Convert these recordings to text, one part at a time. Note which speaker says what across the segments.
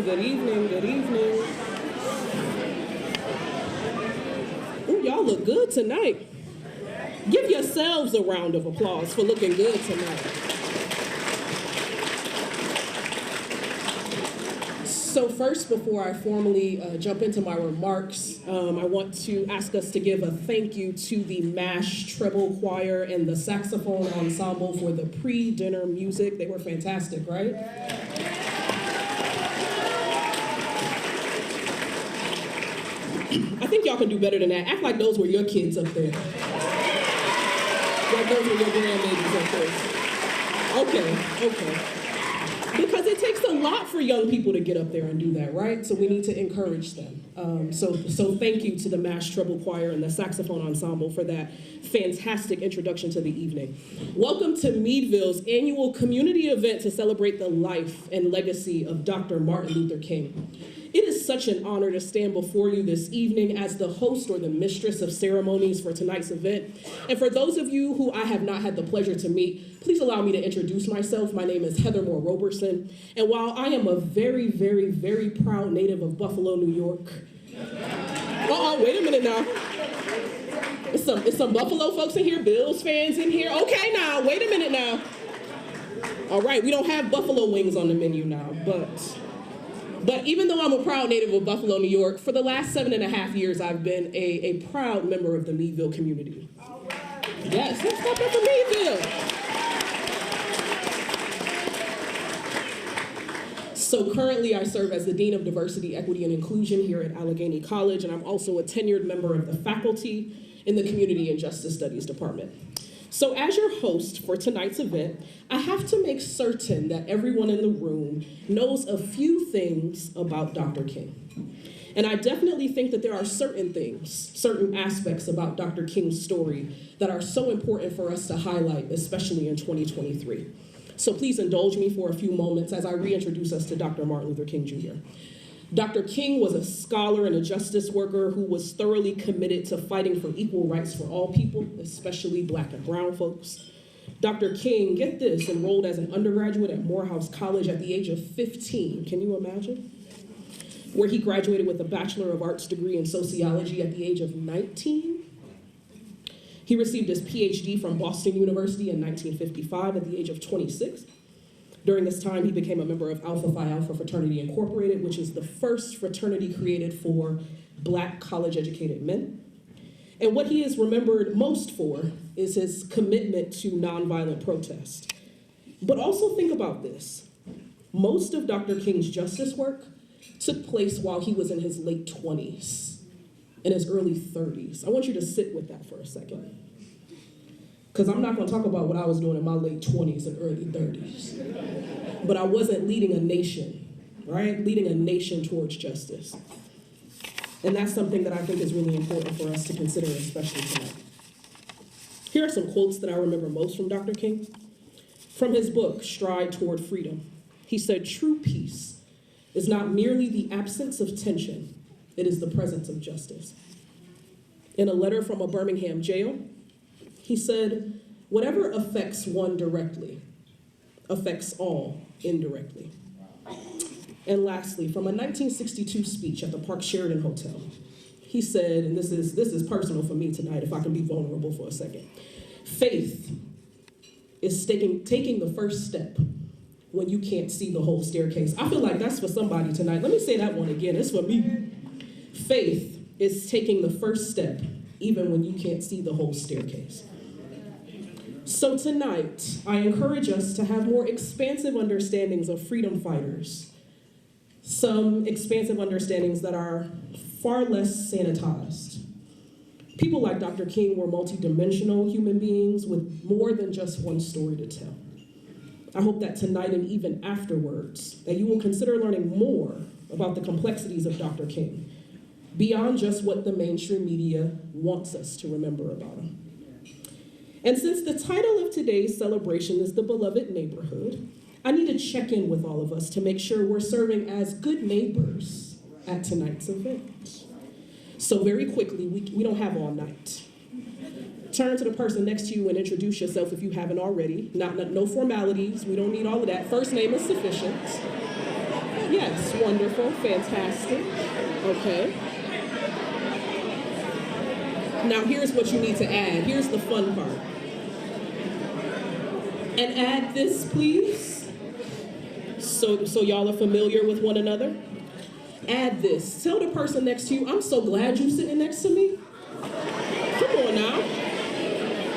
Speaker 1: good evening, good evening. Ooh, y'all look good tonight. Give yourselves a round of applause for looking good tonight. So first, before I formally jump into my remarks, I want to ask us to give a thank you to the MASH treble choir and the saxophone ensemble for the pre-dinner music. They were fantastic, right? I think y'all can do better than that. Act like those were your kids up there. Like those were your grandbabies up there. Okay. Because it takes a lot for young people to get up there and do that, right? So we need to encourage them. So thank you to the MASH treble choir and the saxophone ensemble for that fantastic introduction to the evening. Welcome to Meadville's annual community event to celebrate the life and legacy of Dr. Martin Luther King. It is such an honor to stand before you this evening as the host or the mistress of ceremonies for tonight's event. And for those of you who I have not had the pleasure to meet, please allow me to introduce myself. My name is Heather Moore Roberson. And while I am a very, very, very proud native of Buffalo, New York. Wait a minute now. It's some Buffalo folks in here, Bills fans in here. Okay now, wait a minute now. All right, we don't have buffalo wings on the menu now, But even though I'm a proud native of Buffalo, New York, for the last 7.5 years, I've been a proud member of the Meadville community. Yes, let's step up for Meadville. So currently, I serve as the Dean of Diversity, Equity, and Inclusion here at Allegheny College, and I'm also a tenured member of the faculty in the Community and Justice Studies Department. So as your host for tonight's event, I have to make certain that everyone in the room knows a few things about Dr. King. And I definitely think that there are certain things, certain aspects about Dr. King's story that are so important for us to highlight, especially in 2023. So please indulge me for a few moments as I reintroduce us to Dr. Martin Luther King Jr. Dr. King was a scholar and a justice worker who was thoroughly committed to fighting for equal rights for all people, especially Black and brown folks. Dr. King, get this, enrolled as an undergraduate at Morehouse College at the age of 15. Can you imagine? Where he graduated with a Bachelor of Arts degree in sociology at the age of 19. He received his PhD from Boston University in 1955 at the age of 26. During this time, he became a member of Alpha Phi Alpha Fraternity Incorporated, which is the first fraternity created for Black college-educated men. And what he is remembered most for is his commitment to nonviolent protest. But also think about this. Most of Dr. King's justice work took place while he was in his late 20s and his early 30s. I want you to sit with that for a second. Because I'm not going to talk about what I was doing in my late 20s and early 30s. But I wasn't leading a nation, right? Leading a nation towards justice. And that's something that I think is really important for us to consider, especially tonight. Here are some quotes that I remember most from Dr. King. From his book, Stride Toward Freedom, he said, "True peace is not merely the absence of tension, it is the presence of justice." In a letter from a Birmingham jail, he said, "Whatever affects one directly affects all indirectly." And lastly, from a 1962 speech at the Park Sheridan Hotel, he said, and this is personal for me tonight, if I can be vulnerable for a second, "Faith is taking the first step when you can't see the whole staircase." I feel like that's for somebody tonight. Let me say that one again. It's for me. Faith is taking the first step even when you can't see the whole staircase. So tonight, I encourage us to have more expansive understandings of freedom fighters, some expansive understandings that are far less sanitized. People like Dr. King were multidimensional human beings with more than just one story to tell. I hope that tonight and even afterwards, that you will consider learning more about the complexities of Dr. King, beyond just what the mainstream media wants us to remember about him. And since the title of today's celebration is The Beloved Neighborhood, I need to check in with all of us to make sure we're serving as good neighbors at tonight's event. So very quickly, we don't have all night. Turn to the person next to you and introduce yourself if you haven't already. No formalities, we don't need all of that. First name is sufficient. Yes, wonderful, fantastic. Okay. Now here's what you need to add. Here's the fun part. And add this, please. So y'all are familiar with one another. Add this. Tell the person next to you, I'm so glad you're sitting next to me. Come on now.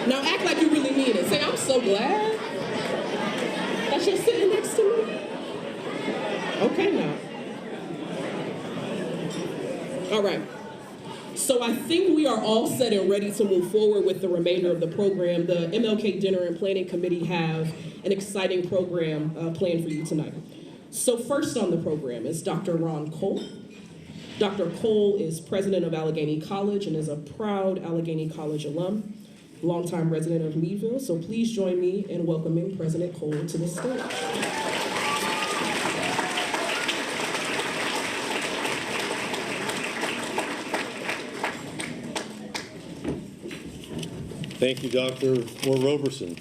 Speaker 1: Now act like you really mean it. Say, I'm so glad that you're sitting next to me. Okay now. All right. So I think we are all set and ready to move forward with the remainder of the program. The MLK Dinner and Planning Committee have an exciting program planned for you tonight. So first on the program is Dr. Ron Cole. Dr. Cole is president of Allegheny College and is a proud Allegheny College alum, longtime resident of Meadville. So please join me in welcoming President Cole to the stage.
Speaker 2: Thank you, Dr. Moore Roberson.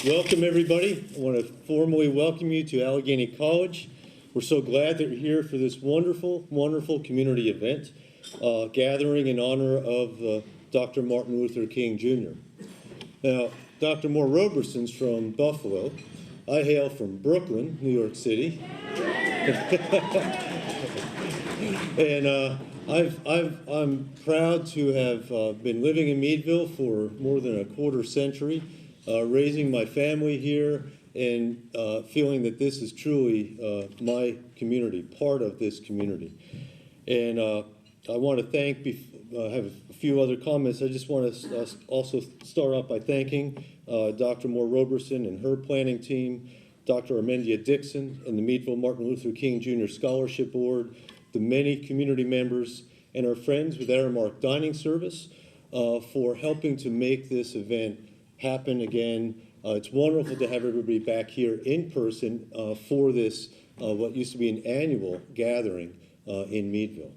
Speaker 2: Welcome, everybody. I want to formally welcome you to Allegheny College. We're so glad that you're here for this wonderful, wonderful community event, gathering in honor of Dr. Martin Luther King Jr. Now, Dr. Moore Roberson's from Buffalo. I hail from Brooklyn, New York City. And I'm proud to have been living in Meadville for more than a quarter century, raising my family here, and feeling that this is truly my community, part of this community. And I want to thank, I have a few other comments. I just want to also start off by thanking Dr. Moore Roberson and her planning team, Dr. Armendia Dixon and the Meadville Martin Luther King Jr. Scholarship Board, the many community members, and our friends with Aramark Dining Service for helping to make this event happen again. It's wonderful to have everybody back here in person for this, what used to be an annual gathering in Meadville.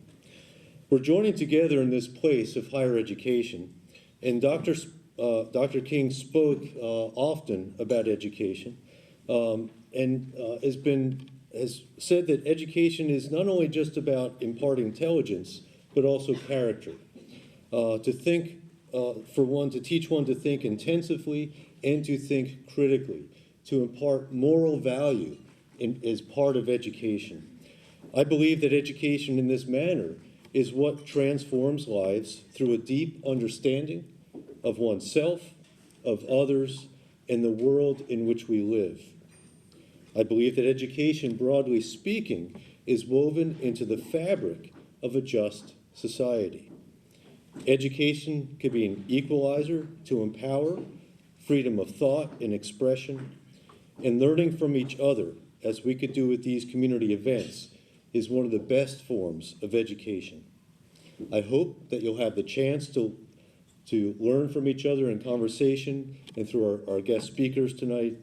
Speaker 2: We're joining together in this place of higher education, and Dr. King spoke often about education, and has said that education is not only just about imparting intelligence, but also character. To think, for one, to teach one to think intensively and to think critically, to impart moral value as part of education. I believe that education in this manner is what transforms lives through a deep understanding of oneself, of others, and the world in which we live. I believe that education, broadly speaking, is woven into the fabric of a just society. Education can be an equalizer to empower freedom of thought and expression, and learning from each other, as we could do with these community events, is one of the best forms of education. I hope that you'll have the chance to learn from each other in conversation and through our guest speakers tonight.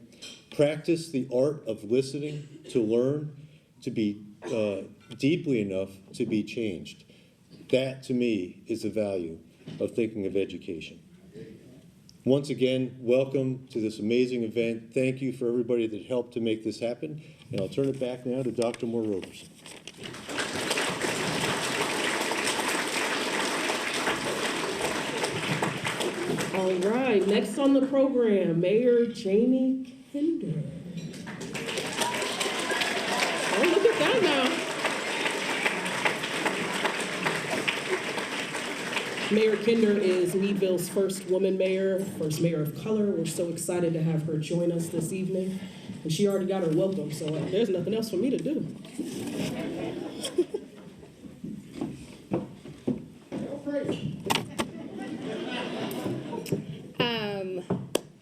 Speaker 2: Practice the art of listening, to learn, to be deeply enough to be changed. That, to me, is the value of thinking of education. Once again, welcome to this amazing event. Thank you for everybody that helped to make this happen. And I'll turn it back now to Dr. Moore Roberson.
Speaker 1: All right, next on the program, Mayor Jamie Kinder. Oh, look at that now. Mayor Kinder is Meadville's first woman mayor, first mayor of color. We're so excited to have her join us this evening. And she already got her welcome, so there's nothing else for me to do.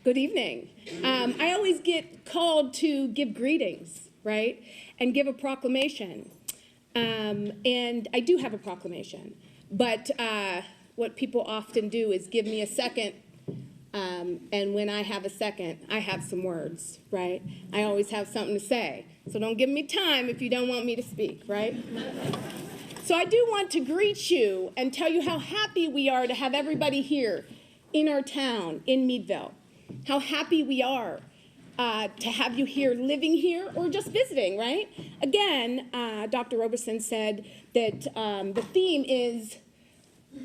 Speaker 3: Good evening. I always get called to give greetings, right? And give a proclamation. And I do have a proclamation. But what people often do is give me a second. And when I have a second, I have some words, right? I always have something to say. So don't give me time if you don't want me to speak, right? So I do want to greet you and tell you how happy we are to have everybody here in our town, in Meadville. How happy we are to have you here, living here, or just visiting, right? Again, Dr. Robeson said that the theme is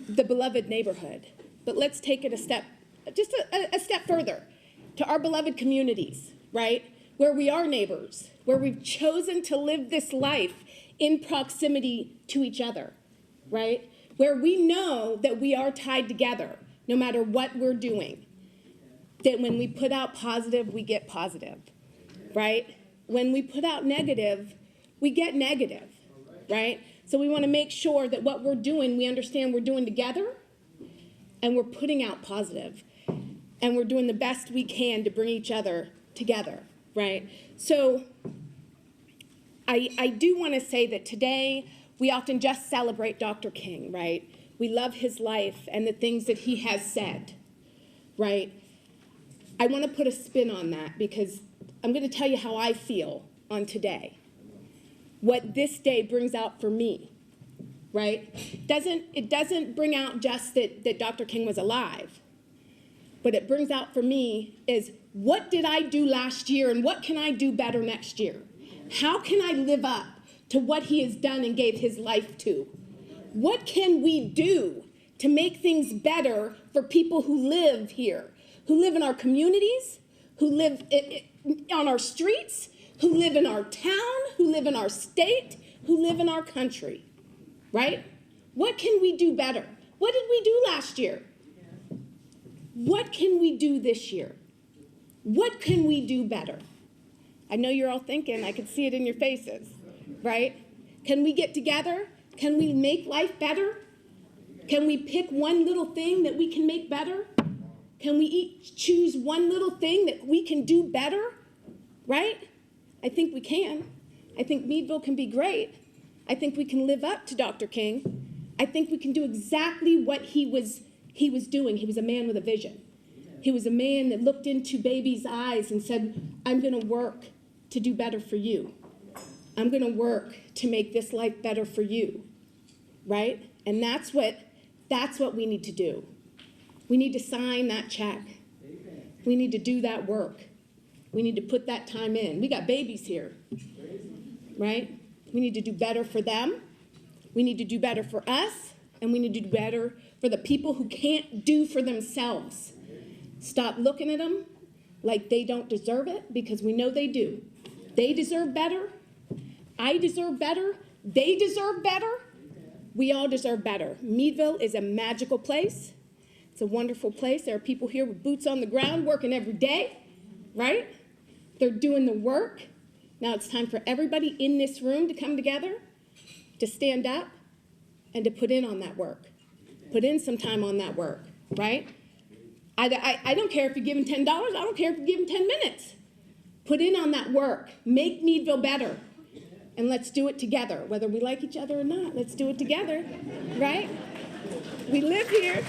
Speaker 3: the beloved neighborhood. But let's take it a step, just a step further, to our beloved communities, right? Where we are neighbors, where we've chosen to live this life in proximity to each other, right? Where we know that we are tied together, no matter what we're doing. That when we put out positive, we get positive, right? When we put out negative, we get negative, right? So we want to make sure that what we're doing, we understand we're doing together, and we're putting out positive, and we're doing the best we can to bring each other together, right? So I do want to say that today, we often just celebrate Dr. King, right? We love his life and the things that he has said, right? I want to put a spin on that because I'm going to tell you how I feel on today. What this day brings out for me, right? It doesn't bring out just that Dr. King was alive. What it brings out for me is, what did I do last year and what can I do better next year? How can I live up to what he has done and gave his life to? What can we do to make things better for people who live here, who live in our communities, who live on our streets, who live in our town, who live in our state, who live in our country, right? What can we do better? What did we do last year? What can we do this year? What can we do better? I know you're all thinking, I can see it in your faces, right? Can we get together? Can we make life better? Can we pick one little thing that we can make better? Can we each choose one little thing that we can do better, right? I think we can. I think Meadville can be great. I think we can live up to Dr. King. I think we can do exactly what he was doing. He was a man with a vision. He was a man that looked into babies' eyes and said, I'm going to work to do better for you. I'm going to work to make this life better for you, right? And that's what we need to do. We need to sign that check. We need to do that work. We need to put that time in. We got babies here, right? We need to do better for them. We need to do better for us, and we need to do better for the people who can't do for themselves. Stop looking at them like they don't deserve it, because we know they do. They deserve better. I deserve better. They deserve better. We all deserve better. Meadville is a magical place. It's a wonderful place. There are people here with boots on the ground working every day, right? They're doing the work. Now it's time for everybody in this room to come together, to stand up, and to put in on that work. Put in some time on that work, right? I don't care if you're giving $10. I don't care if you're giving 10 minutes. Put in on that work. Make Meadville better. And let's do it together. Whether we like each other or not, let's do it together, right? We live here.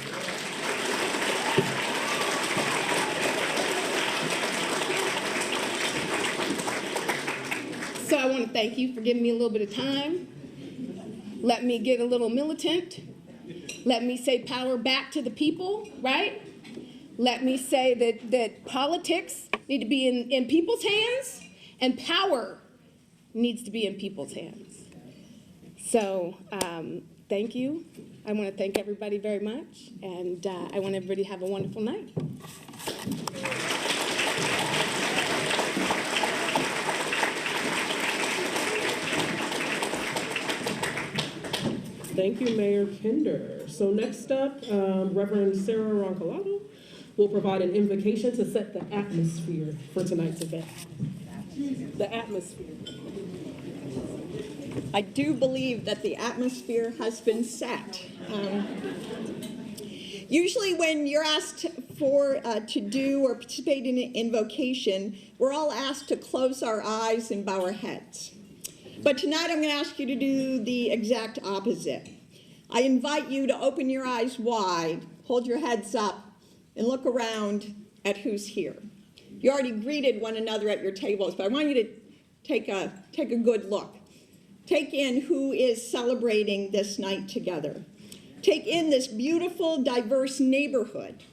Speaker 3: So I want to thank you for giving me a little bit of time. Let me get a little militant. Let me say power back to the people, right? Let me say that politics need to be in people's hands, and power needs to be in people's hands. So thank you. I want to thank everybody very much, and I want everybody to have a wonderful night.
Speaker 1: Thank you, Mayor Kinder. So next up, Reverend Sarah Roncolado will provide an invocation to set the atmosphere for tonight's event. The atmosphere.
Speaker 4: I do believe that the atmosphere has been set. Usually when you're asked to do or participate in an invocation, we're all asked to close our eyes and bow our heads. But tonight I'm going to ask you to do the exact opposite. I invite you to open your eyes wide, hold your heads up, and look around at who's here. You already greeted one another at your tables, but I want you to take a good look. Take in who is celebrating this night together. Take in this beautiful, diverse neighborhood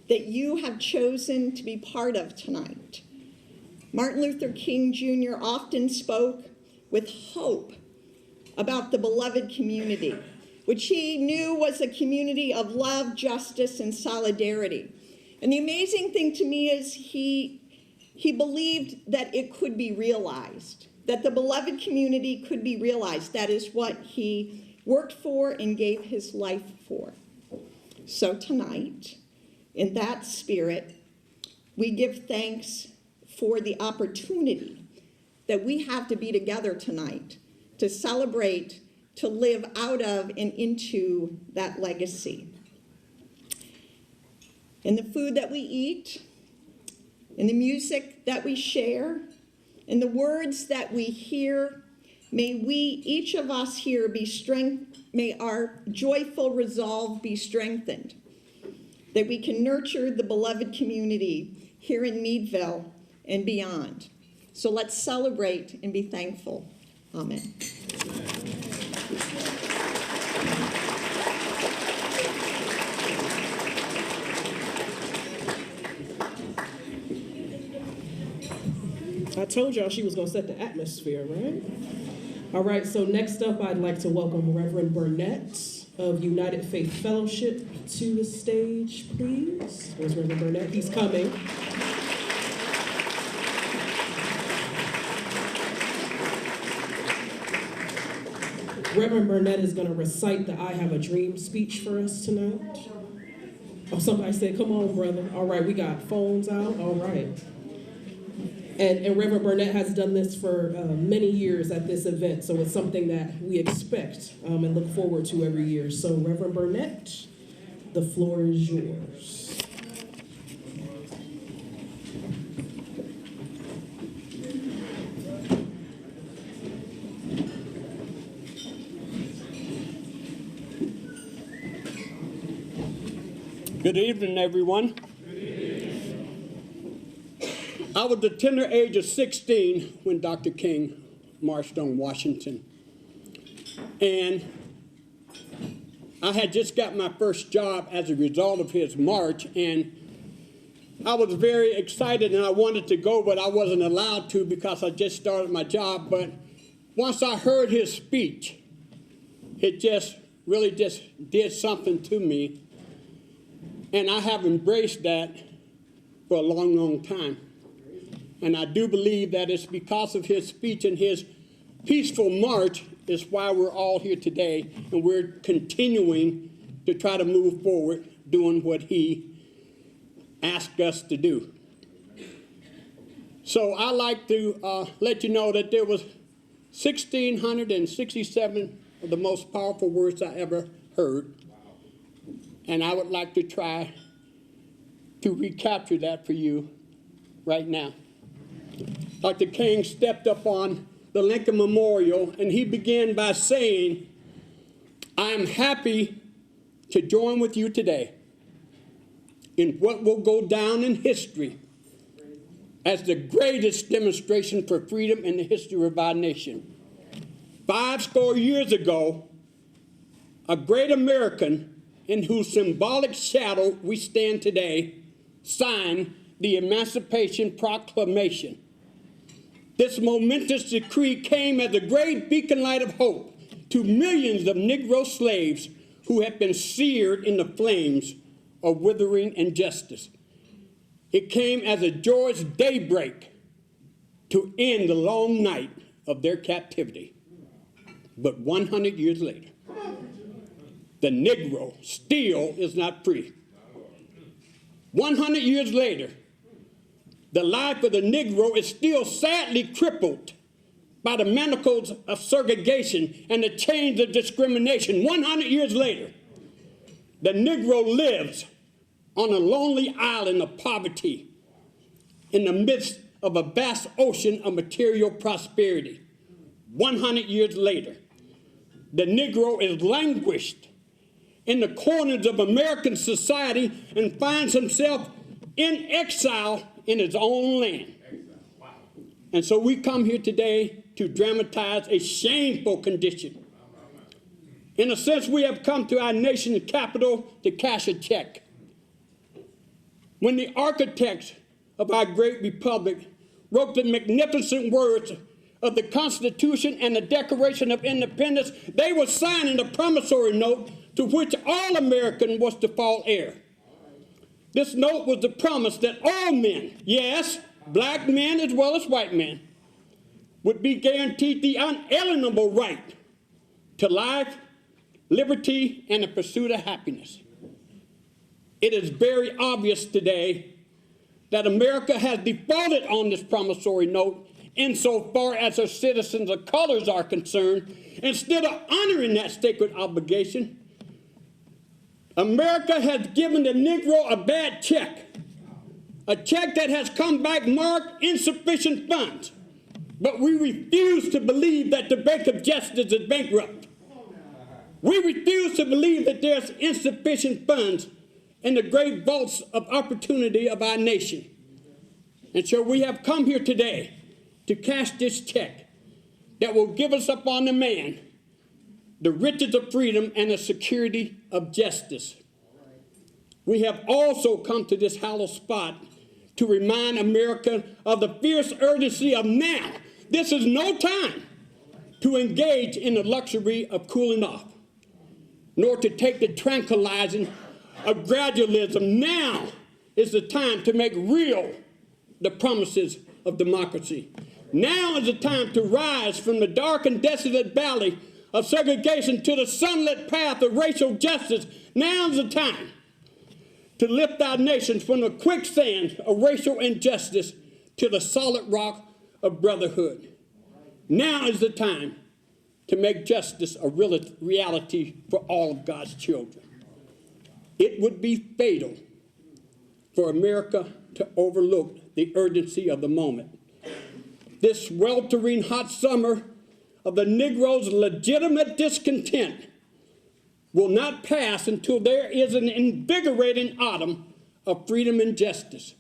Speaker 4: that you have chosen to be part of tonight. Martin Luther King Jr. often spoke with hope about the beloved community, which he knew was a community of love, justice, and solidarity. And the amazing thing to me is he believed that it could be realized, that the beloved community could be realized. That is what he worked for and gave his life for. So tonight, in that spirit, we give thanks for the opportunity that we have to be together tonight to celebrate, to live out of and into that legacy. In the food that we eat, in the music that we share, in the words that we hear, may we, each of us here, be strengthened, may our joyful resolve be strengthened, that we can nurture the beloved community here in Meadville and beyond. So let's celebrate and be thankful. Amen.
Speaker 1: I told y'all she was going to set the atmosphere, right? All right, so next up, I'd like to welcome Reverend Burnett of United Faith Fellowship to the stage, please. Where's Reverend Burnett? He's coming. Reverend Burnett is going to recite the I Have a Dream speech for us tonight. Oh, somebody said, come on, brother. All right, we got phones out. All right. And Reverend Burnett has done this for many years at this event, so it's something that we expect and look forward to every year. So Reverend Burnett, the floor is yours.
Speaker 5: Good evening, everyone. I was the tender age of 16 when Dr. King marched on Washington. And I had just got my first job as a result of his march, and I was very excited and I wanted to go, but I wasn't allowed to because I just started my job. But once I heard his speech, it just really just did something to me. And I have embraced that for a long, long time. And I do believe that it's because of his speech and his peaceful march is why we're all here today, and we're continuing to try to move forward doing what he asked us to do. So I like to let you know that there was 1,667 of the most powerful words I ever heard. And I would like to try to recapture that for you right now. Dr. King stepped up on the Lincoln Memorial and he began by saying, I am happy to join with you today in what will go down in history as the greatest demonstration for freedom in the history of our nation. 50 years ago, a great American in whose symbolic shadow we stand today signed the Emancipation Proclamation. This momentous decree came as a great beacon light of hope to millions of Negro slaves who had been seared in the flames of withering injustice. It came as a joyous daybreak to end the long night of their captivity. But 100 years later, the Negro still is not free. 100 years later, the life of the Negro is still sadly crippled by the manacles of segregation and the chains of discrimination. 100 years later, the Negro lives on a lonely island of poverty in the midst of a vast ocean of material prosperity. 100 years later, the Negro is languished in the corners of American society and finds himself in exile in his own land. And so we come here today to dramatize a shameful condition. In a sense, we have come to our nation's capital to cash a check. When the architects of our great republic wrote the magnificent words of the Constitution and the Declaration of Independence, they were signing a promissory note to which all American was to fall heir. This note was the promise that all men, yes, black men as well as white men, would be guaranteed the unalienable right to life, liberty, and the pursuit of happiness. It is very obvious today that America has defaulted on this promissory note insofar as her citizens of colors are concerned. Instead of honoring that sacred obligation, America has given the Negro a bad check, a check that has come back marked insufficient funds. But we refuse to believe that the Bank of Justice is bankrupt. We refuse to believe that there's insufficient funds in the great vaults of opportunity of our nation. And so we have come here today to cash this check that will give us upon the man the riches of freedom and the security of justice. We have also come to this hallowed spot to remind America of the fierce urgency of now. This is no time to engage in the luxury of cooling off, nor to take the tranquilizing of gradualism. Now is the time to make real the promises of democracy. Now is the time to rise from the dark and desolate valley of segregation to the sunlit path of racial justice. Now is the time to lift our nation from the quicksand of racial injustice to the solid rock of brotherhood. Now is the time to make justice a reality for all of God's children. It would be fatal for America to overlook the urgency of the moment. This sweltering hot summer of the Negro's legitimate discontent will not pass until there is an invigorating autumn of freedom and justice.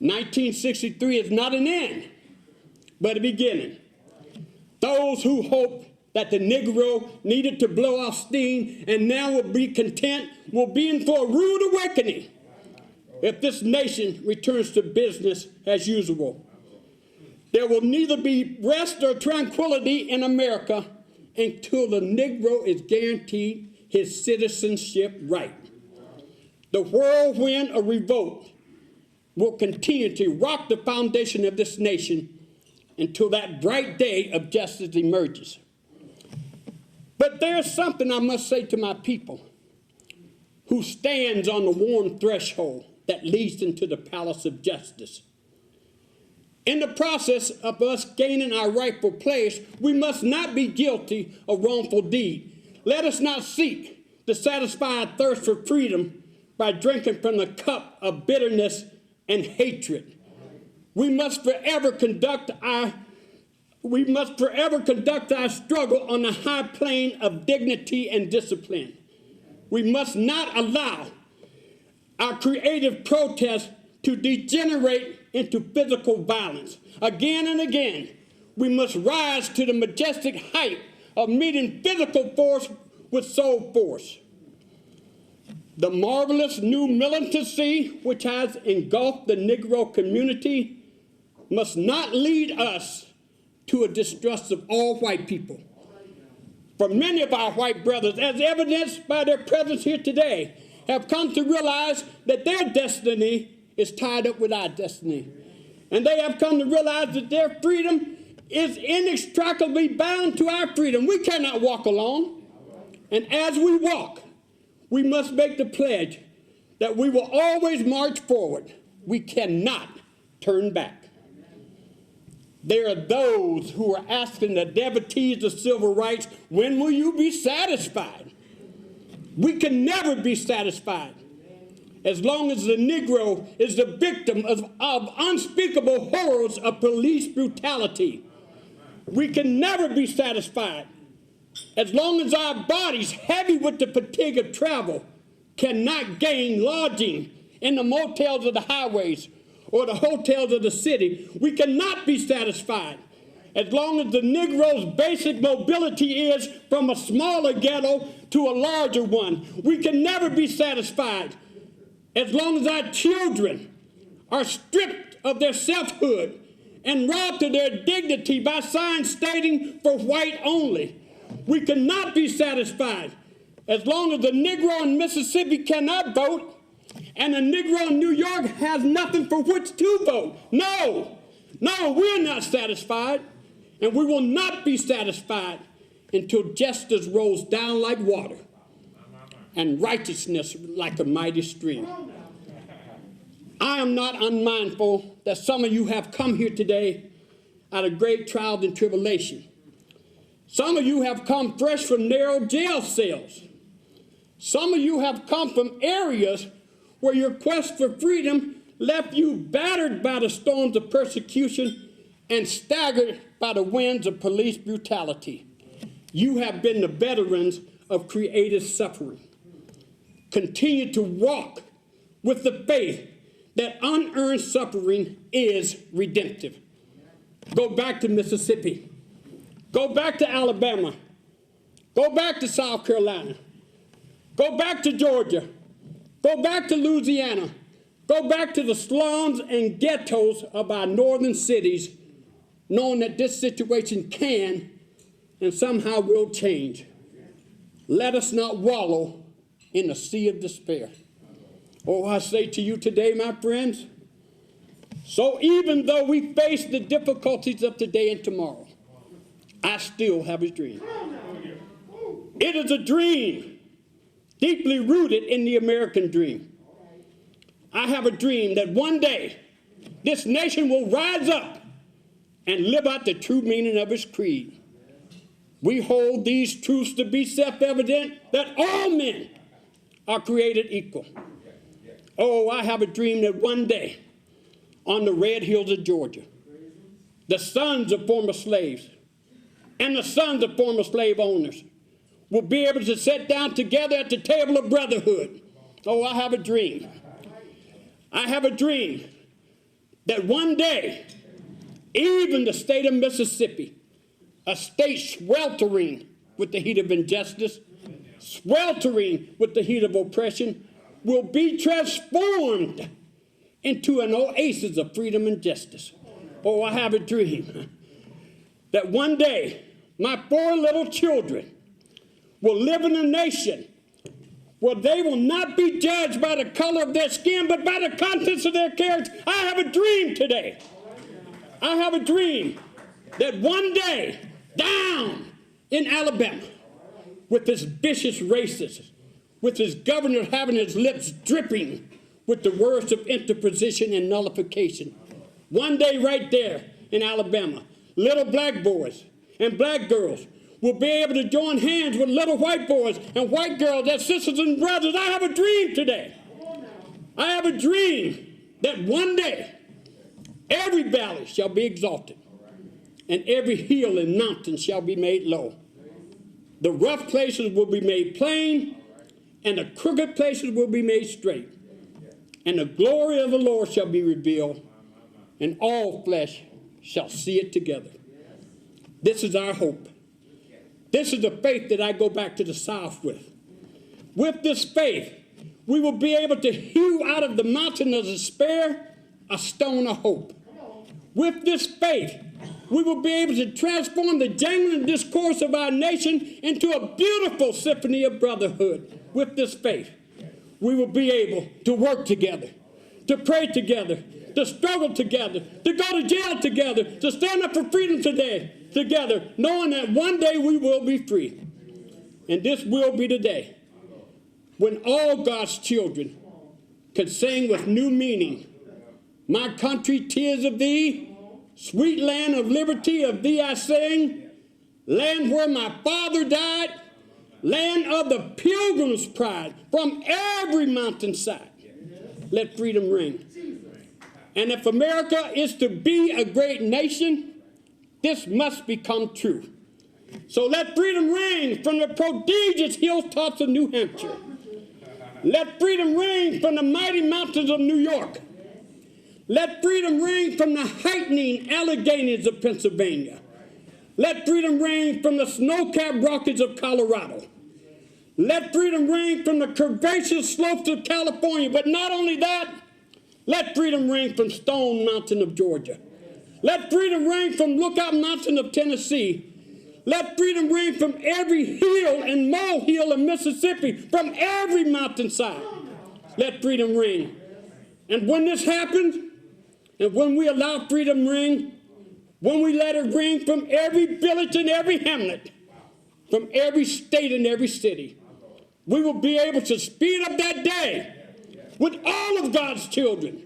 Speaker 5: 1963 is not an end, but a beginning. Those who hoped that the Negro needed to blow off steam and now will be content will be in for a rude awakening if this nation returns to business as usual. There will neither be rest or tranquility in America until the Negro is guaranteed his citizenship right. The whirlwind of revolt will continue to rock the foundation of this nation until that bright day of justice emerges. But there's something I must say to my people who stands on the warm threshold that leads into the palace of justice. In the process of us gaining our rightful place, we must not be guilty of wrongful deed. Let us not seek to satisfy our thirst for freedom by drinking from the cup of bitterness and hatred. We must forever conduct our struggle on the high plane of dignity and discipline. We must not allow our creative protest to degenerate into physical violence. Again and again, we must rise to the majestic height of meeting physical force with soul force. The marvelous new militancy which has engulfed the Negro community must not lead us to a distrust of all white people. For many of our white brothers, as evidenced by their presence here today, have come to realize that their destiny is tied up with our destiny. And they have come to realize that their freedom is inextricably bound to our freedom. We cannot walk alone. And as we walk, we must make the pledge that we will always march forward. We cannot turn back. There are those who are asking the devotees of civil rights, when will you be satisfied? We can never be satisfied as long as the Negro is the victim of unspeakable horrors of police brutality. We can never be satisfied as long as our bodies, heavy with the fatigue of travel, cannot gain lodging in the motels of the highways or the hotels of the city. We cannot be satisfied as long as the Negro's basic mobility is from a smaller ghetto to a larger one. We can never be satisfied as long as our children are stripped of their selfhood and robbed of their dignity by signs stating for white only. We cannot be satisfied as long as the Negro in Mississippi cannot vote and the Negro in New York has nothing for which to vote. No, we're not satisfied, and we will not be satisfied until justice rolls down like water and righteousness like a mighty stream. I am not unmindful that some of you have come here today out of great trials and tribulation. Some of you have come fresh from narrow jail cells. Some of you have come from areas where your quest for freedom left you battered by the storms of persecution and staggered by the winds of police brutality. You have been the veterans of creative suffering. Continue to walk with the faith that unearned suffering is redemptive. Go back to Mississippi. Go back to Alabama. Go back to South Carolina. Go back to Georgia. Go back to Louisiana. Go back to the slums and ghettos of our northern cities, knowing that this situation can and somehow will change. Let us not wallow in the sea of despair. Oh, I say to you today, my friends, so even though we face the difficulties of today and tomorrow, I still have a dream. It is a dream deeply rooted in the American dream. I have a dream that one day this nation will rise up and live out the true meaning of its creed. We hold these truths to be self-evident, that all men are created equal. Oh, I have a dream that one day on the red hills of Georgia, the sons of former slaves and the sons of former slave owners will be able to sit down together at the table of brotherhood. Oh, I have a dream. I have a dream that one day, even the state of Mississippi, a state sweltering with the heat of injustice, sweltering with the heat of oppression, will be transformed into an oasis of freedom and justice. Oh, I have a dream that one day my 4 little children will live in a nation where they will not be judged by the color of their skin, but by the contents of their character. I have a dream today. I have a dream that one day, down in Alabama, with this vicious racist, with his governor having his lips dripping with the words of interposition and nullification, one day right there in Alabama, little black boys and black girls will be able to join hands with little white boys and white girls as sisters and brothers. I have a dream today. I have a dream that one day every valley shall be exalted and every hill and mountain shall be made low. The rough places will be made plain and the crooked places will be made straight. And the glory of the Lord shall be revealed and all flesh shall see it together. This is our hope. This is the faith that I go back to the South with. With this faith, we will be able to hew out of the mountain of despair a stone of hope. With this faith, we will be able to transform the jangling discourse of our nation into a beautiful symphony of brotherhood. With this faith, we will be able to work together, to pray together, to struggle together, to go to jail together, to stand up for freedom today, together, knowing that one day we will be free. And this will be the day when all God's children can sing with new meaning, my country, 'tis of thee, sweet land of liberty, of thee I sing, land where my father died, land of the pilgrim's pride, from every mountainside, let freedom ring. And if America is to be a great nation, this must become true. So let freedom ring from the prodigious hilltops of New Hampshire. Let freedom ring from the mighty mountains of New York. Let freedom ring from the heightening Alleghenies of Pennsylvania. Let freedom ring from the snow-capped Rockies of Colorado. Let freedom ring from the curvaceous slopes of California. But not only that, let freedom ring from Stone Mountain of Georgia. Let freedom ring from Lookout Mountain of Tennessee. Let freedom ring from every hill and molehill in Mississippi, from every mountainside. Let freedom ring. And when this happens, and when we allow freedom ring, when we let it ring from every village and every hamlet, from every state and every city, we will be able to speed up that day with all of God's children,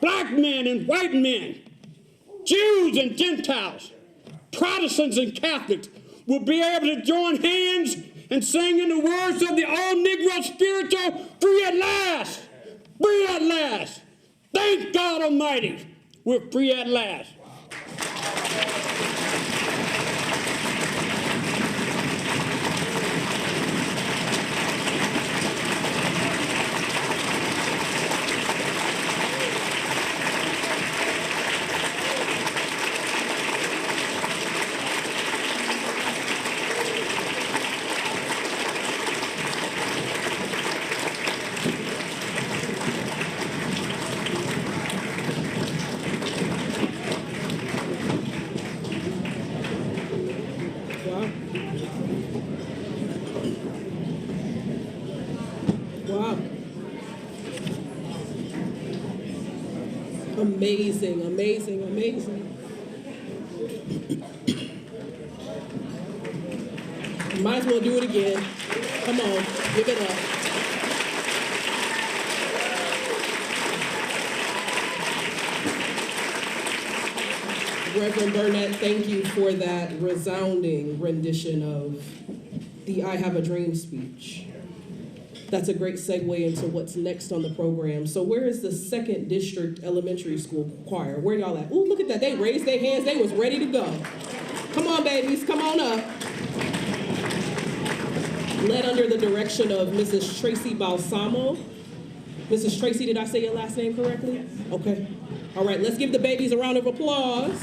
Speaker 5: black men and white men, Jews and Gentiles, Protestants and Catholics will be able to join hands and sing in the words of the old Negro spiritual, free at last, free at last. Thank God Almighty, we're free at last.
Speaker 1: Wow. Amazing, amazing, amazing. Might as well do it again. Come on, give it up. Reverend Burnett, thank you for that resounding rendition of the I Have a Dream speech. That's a great segue into what's next on the program. So where is the 2nd District Elementary School Choir? Where y'all at? Ooh, look at that. They raised their hands. They was ready to go. Come on, babies. Come on up. Led under the direction of Mrs. Tracy Balsamo. Mrs. Tracy, did I say your last name correctly? Okay. All right, let's give the babies a round of applause.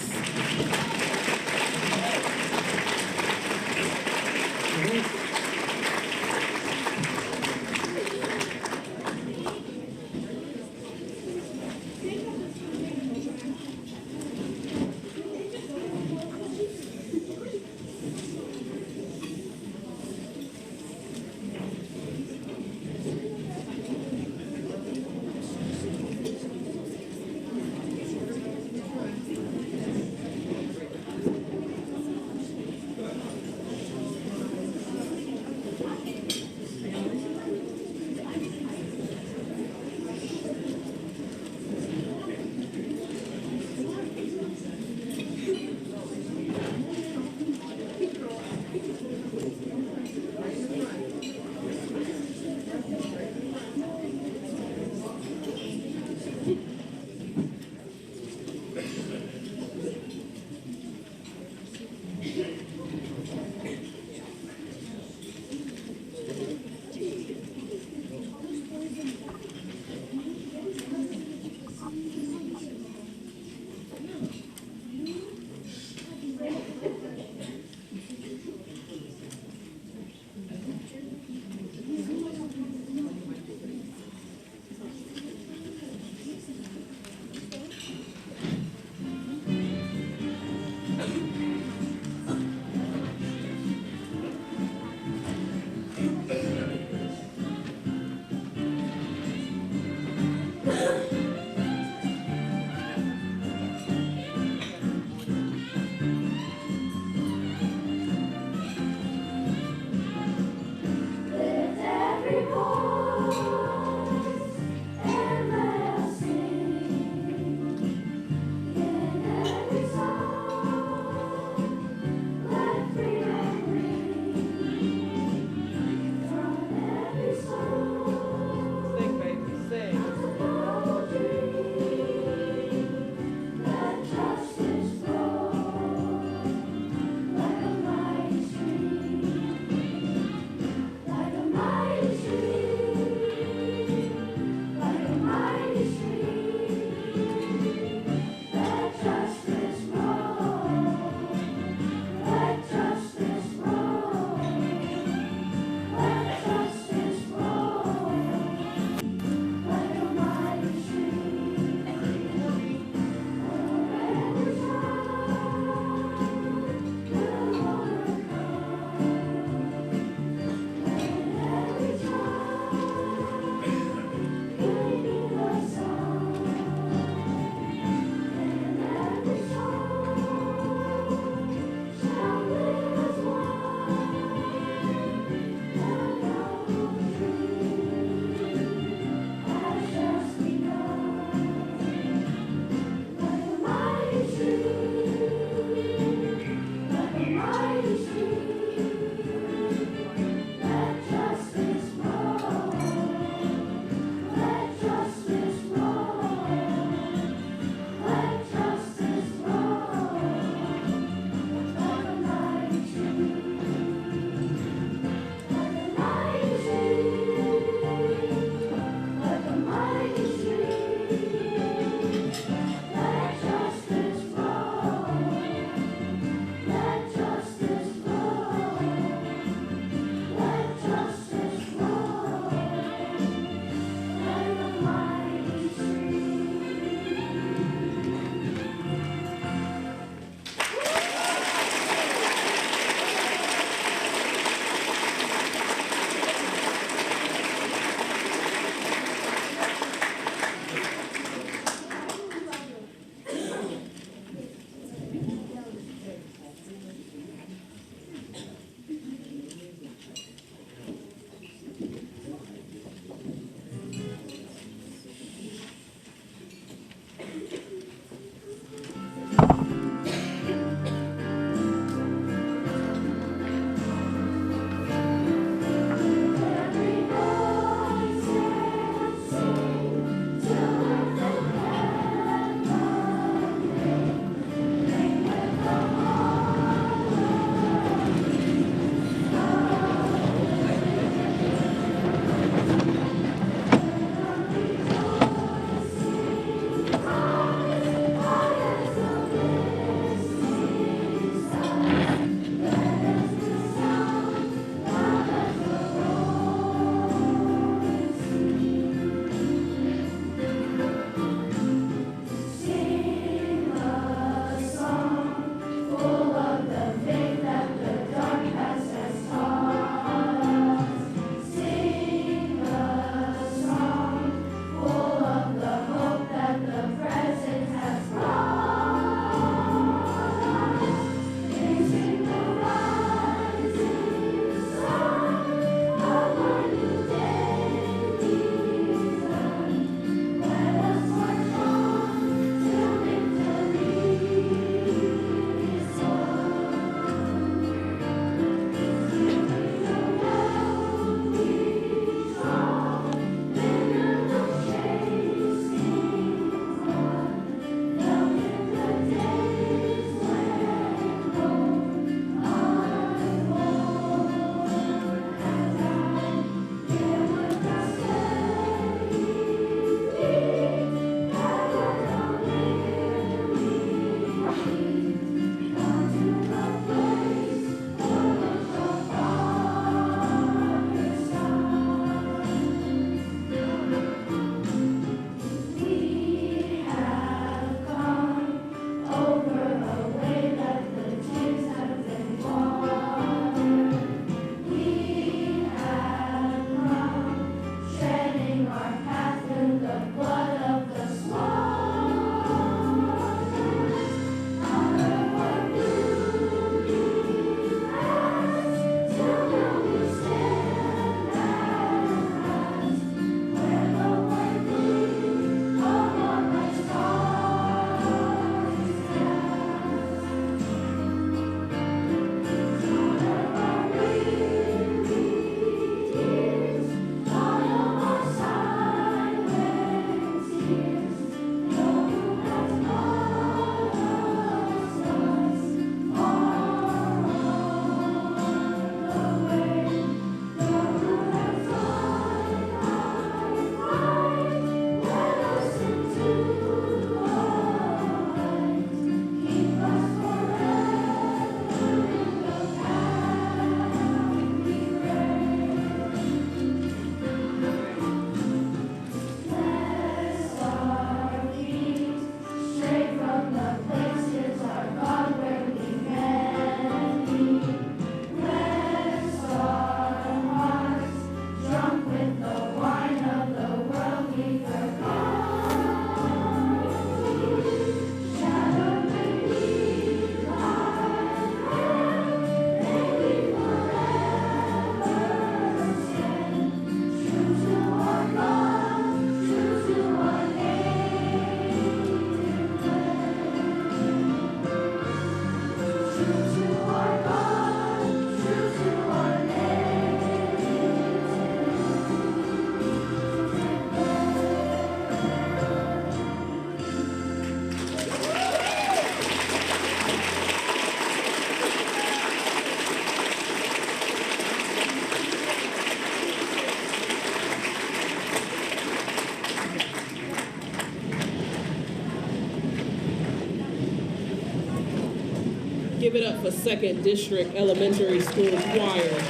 Speaker 1: Give it up for 2nd District Elementary School Choir.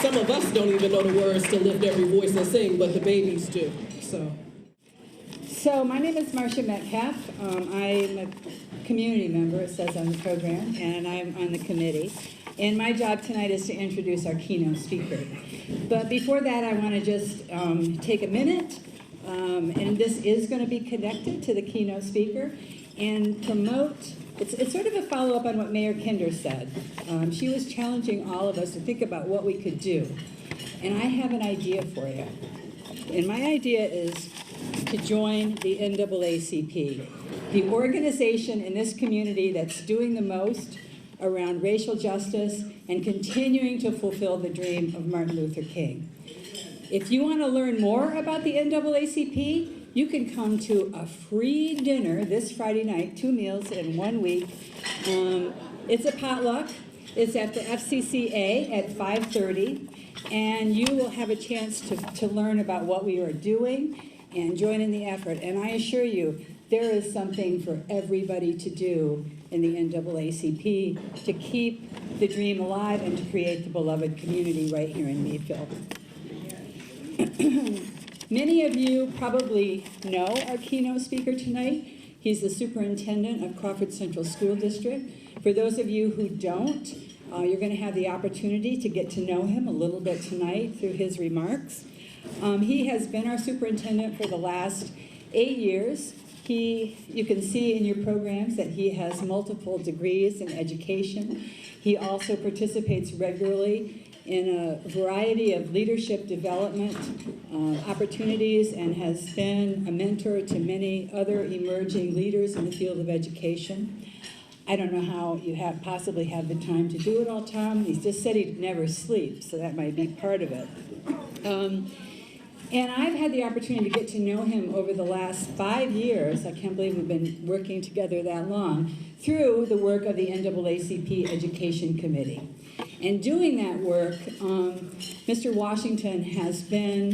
Speaker 1: Some of us don't even know the words to lift every voice and sing, but the babies do,
Speaker 6: So my name is Marcia Metcalf. I'm a community member, it says on the program, and I'm on the committee. And my job tonight is to introduce our keynote speaker. But before that, I want to just take a minute, and this is going to be connected to the keynote speaker, and promote, it's sort of a follow-up on what Mayor Kinder said. She was challenging all of us to think about what we could do. And I have an idea for you. And my idea is to join the NAACP, the organization in this community that's doing the most around racial justice and continuing to fulfill the dream of Martin Luther King. If you want to learn more about the NAACP, you can come to a free dinner this Friday night, 2 meals in 1 week. It's a potluck. It's at the FCCA at 5:30, and you will have a chance to learn about what we are doing and join in the effort. And I assure you, there is something for everybody to do in the NAACP to keep the dream alive and to create the beloved community right here in Meadville. Many of you probably know our keynote speaker tonight. He's the superintendent of Crawford Central School District. For those of you who don't, you're going to have the opportunity to get to know him a little bit tonight through his remarks. He has been our superintendent for the last 8 years. You can see in your programs that he has multiple degrees in education. He also participates regularly in a variety of leadership development opportunities and has been a mentor to many other emerging leaders in the field of education. I don't know how you possibly have the time to do it all, Tom. He's just said he'd never sleep, so that might be part of it. And I've had the opportunity to get to know him over the last 5 years. I can't believe we've been working together that long, through the work of the NAACP Education Committee. And doing that work, Mr. Washington has been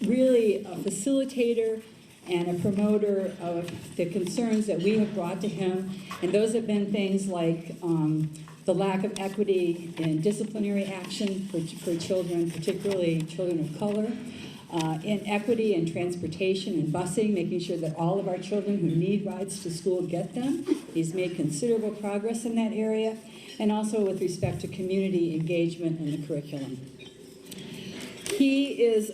Speaker 6: really a facilitator and a promoter of the concerns that we have brought to him. And those have been things like the lack of equity in disciplinary action for children, particularly children of color, inequity in transportation and busing, making sure that all of our children who need rides to school get them. He's made considerable progress in that area, and also with respect to community engagement in the curriculum. He is,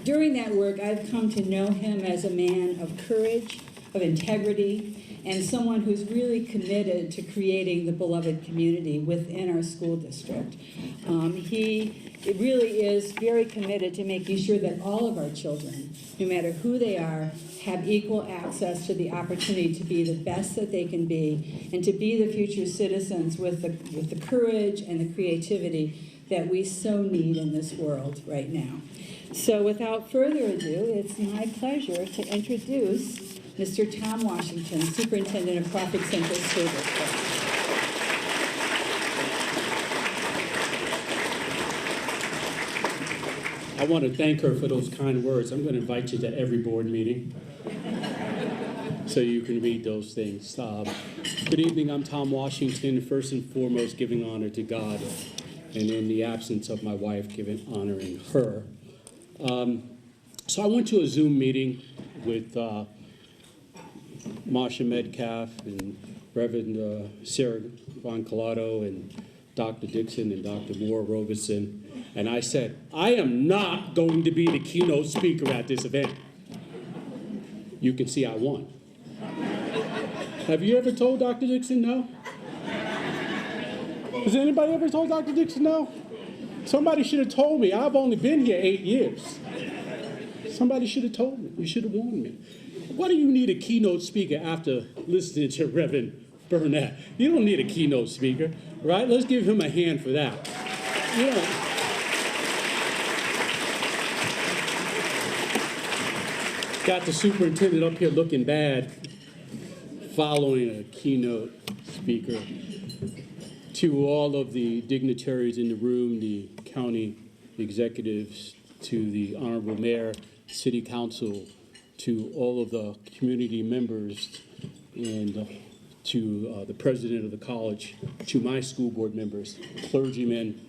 Speaker 6: during that work, I've come to know him as a man of courage, of integrity, and someone who's really committed to creating the beloved community within our school district. He really is very committed to making sure that all of our children, no matter who they are, have equal access to the opportunity to be the best that they can be and to be the future citizens with the courage and the creativity that we so need in this world right now. So without further ado, it's my pleasure to introduce Mr. Tom Washington, Superintendent of Crawford Central School District.
Speaker 5: I want to thank her for those kind words. I'm going to invite you to every board meeting so you can read those things. Good evening, I'm Tom Washington. First and foremost, giving honor to God, and in the absence of my wife, honoring her. So I went to a Zoom meeting with Marcia Metcalf and Reverend Sarah Von Colato and Dr. Dixon and Dr. Moore Robeson, and I said, I am not going to be the keynote speaker at this event. You can see I won. Have you ever told Dr. Dixon no? Has anybody ever told Dr. Dixon no? Somebody should have told me. I've only been here 8 years. Somebody should have told me. You should have warned me. Why do you need a keynote speaker after listening to Reverend Burnett? You don't need a keynote speaker, right? Let's give him a hand for that. You know, got the superintendent up here looking bad, following a keynote speaker. To all of the dignitaries in the room, the county executives, to the Honorable Mayor, City Council to all of the community members, and to the president of the college, to my school board members, clergymen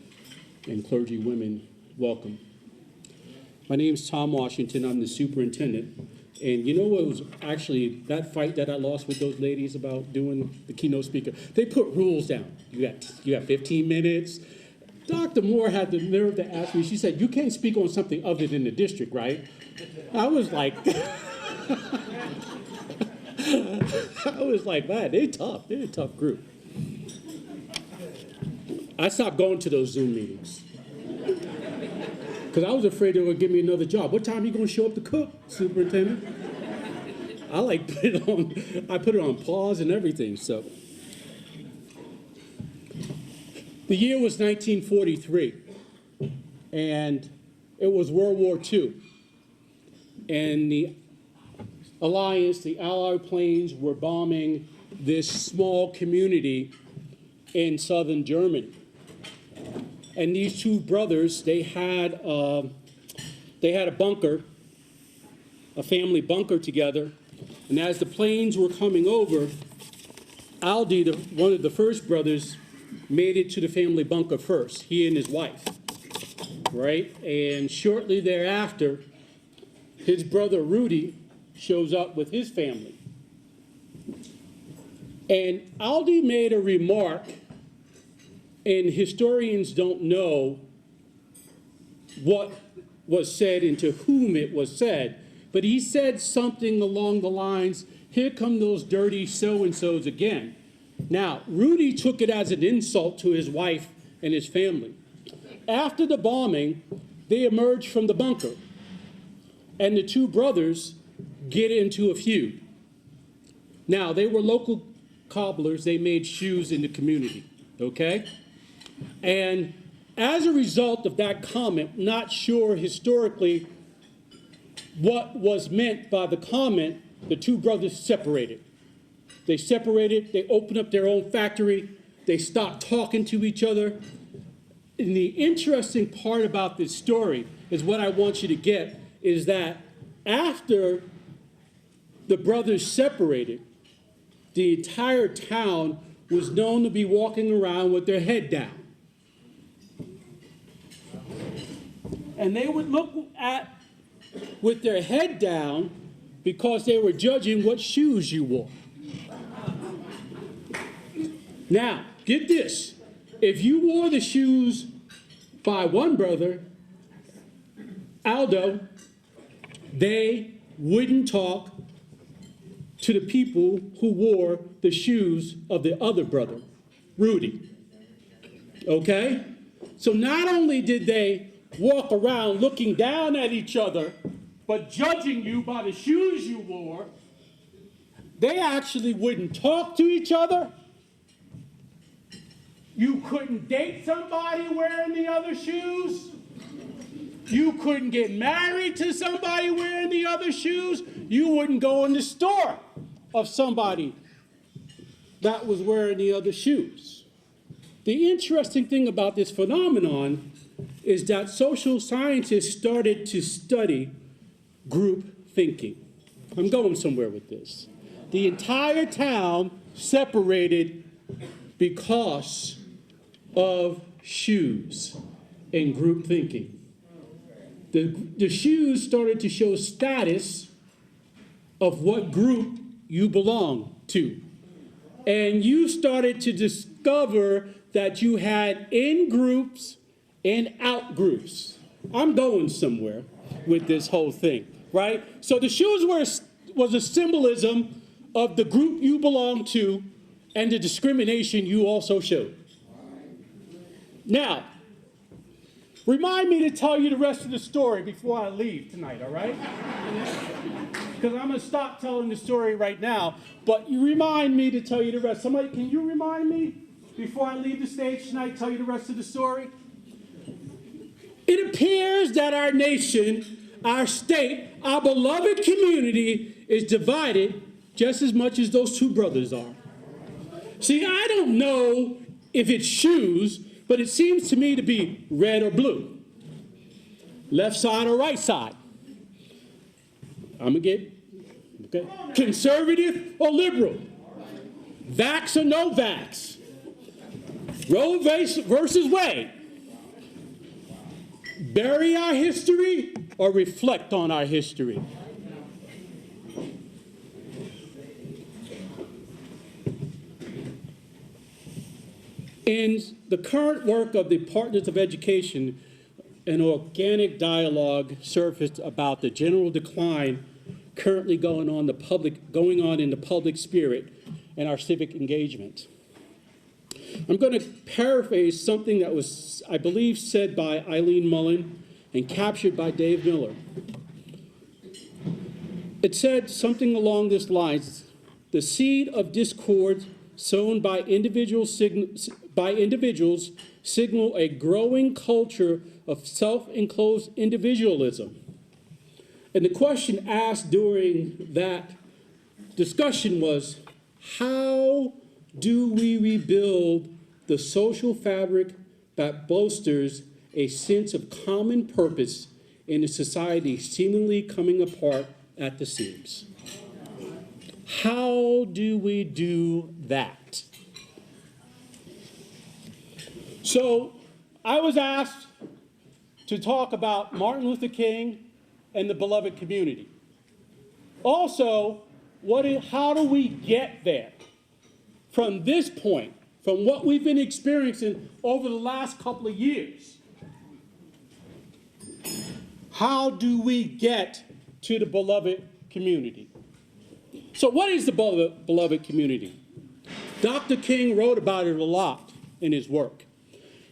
Speaker 5: and clergywomen, welcome. My name is Tom Washington. I'm the superintendent. And you know what was actually that fight that I lost with those ladies about doing the keynote speaker? They put rules down. You got 15 minutes. Dr. Moore had the nerve to ask me, she said, you can't speak on something other than the district, right? I was like, man, they're tough. They're a tough group. I stopped going to those Zoom meetings because I was afraid they would give me another job. What time are you going to show up to cook, superintendent? I put it on pause and everything. So the year was 1943, and it was World War II. And the Alliance, the Allied planes, were bombing this small community in southern Germany. And these two brothers, they had a bunker, a family bunker together. And as the planes were coming over, Aldi, one of the first brothers, made it to the family bunker first, he and his wife, right? And shortly thereafter, his brother Rudy shows up with his family. And Aldi made a remark, and historians don't know what was said and to whom it was said, but he said something along the lines, here come those dirty so-and-sos again. Now, Rudy took it as an insult to his wife and his family. After the bombing, they emerged from the bunker, and the two brothers get into a feud. Now, they were local cobblers. They made shoes in the community, okay? And as a result of that comment, not sure historically what was meant by the comment, the two brothers separated. They separated, they opened up their own factory, they stopped talking to each other. And the interesting part about this story is what I want you to get is that after the brothers separated, the entire town was known to be walking around with their head down. And they would look at with their head down because they were judging what shoes you wore. Now, get this. If you wore the shoes by one brother, Aldo, they wouldn't talk to the people who wore the shoes of the other brother, Rudy. Okay? So not only did they walk around looking down at each other, but judging you by the shoes you wore, they actually wouldn't talk to each other. You couldn't date somebody wearing the other shoes. You couldn't get married to somebody wearing the other shoes. You wouldn't go in the store of somebody that was wearing the other shoes. The interesting thing about this phenomenon is that social scientists started to study group thinking. I'm going somewhere with this. The entire town separated because of shoes and group thinking. The shoes started to show status of what group you belong to. And you started to discover that you had in groups and out groups. I'm going somewhere with this whole thing, right? So the shoes was a symbolism of the group you belong to and the discrimination you also showed. Now, remind me to tell you the rest of the story before I leave tonight, all right? Because I'm going to stop telling the story right now, but you remind me to tell you the rest. Somebody, can you remind me before I leave the stage tonight, tell you the rest of the story? It appears that our nation, our state, our beloved community is divided just as much as those two brothers are. See, I don't know if it's shoes, but it seems to me to be red or blue, left side or right side. I'm going to get Okay? Conservative or liberal? Vax or no vax? Roe versus Wade? Bury our history or reflect on our history? In the current work of the Partners of Education, an organic dialogue surfaced about the general decline currently going on in the public spirit and our civic engagement. I'm going to paraphrase something that was, I believe, said by Eileen Mullen and captured by Dave Miller. It said something along this lines: the seed of discord sown by individuals signal a growing culture of self-enclosed individualism. And the question asked during that discussion was, how do we rebuild the social fabric that bolsters a sense of common purpose in a society seemingly coming apart at the seams? How do we do that? So I was asked to talk about Martin Luther King and the beloved community. Also, how do we get there from this point, from what we've been experiencing over the last couple of years? How do we get to the beloved community? So what is the beloved community? Dr. King wrote about it a lot in his work.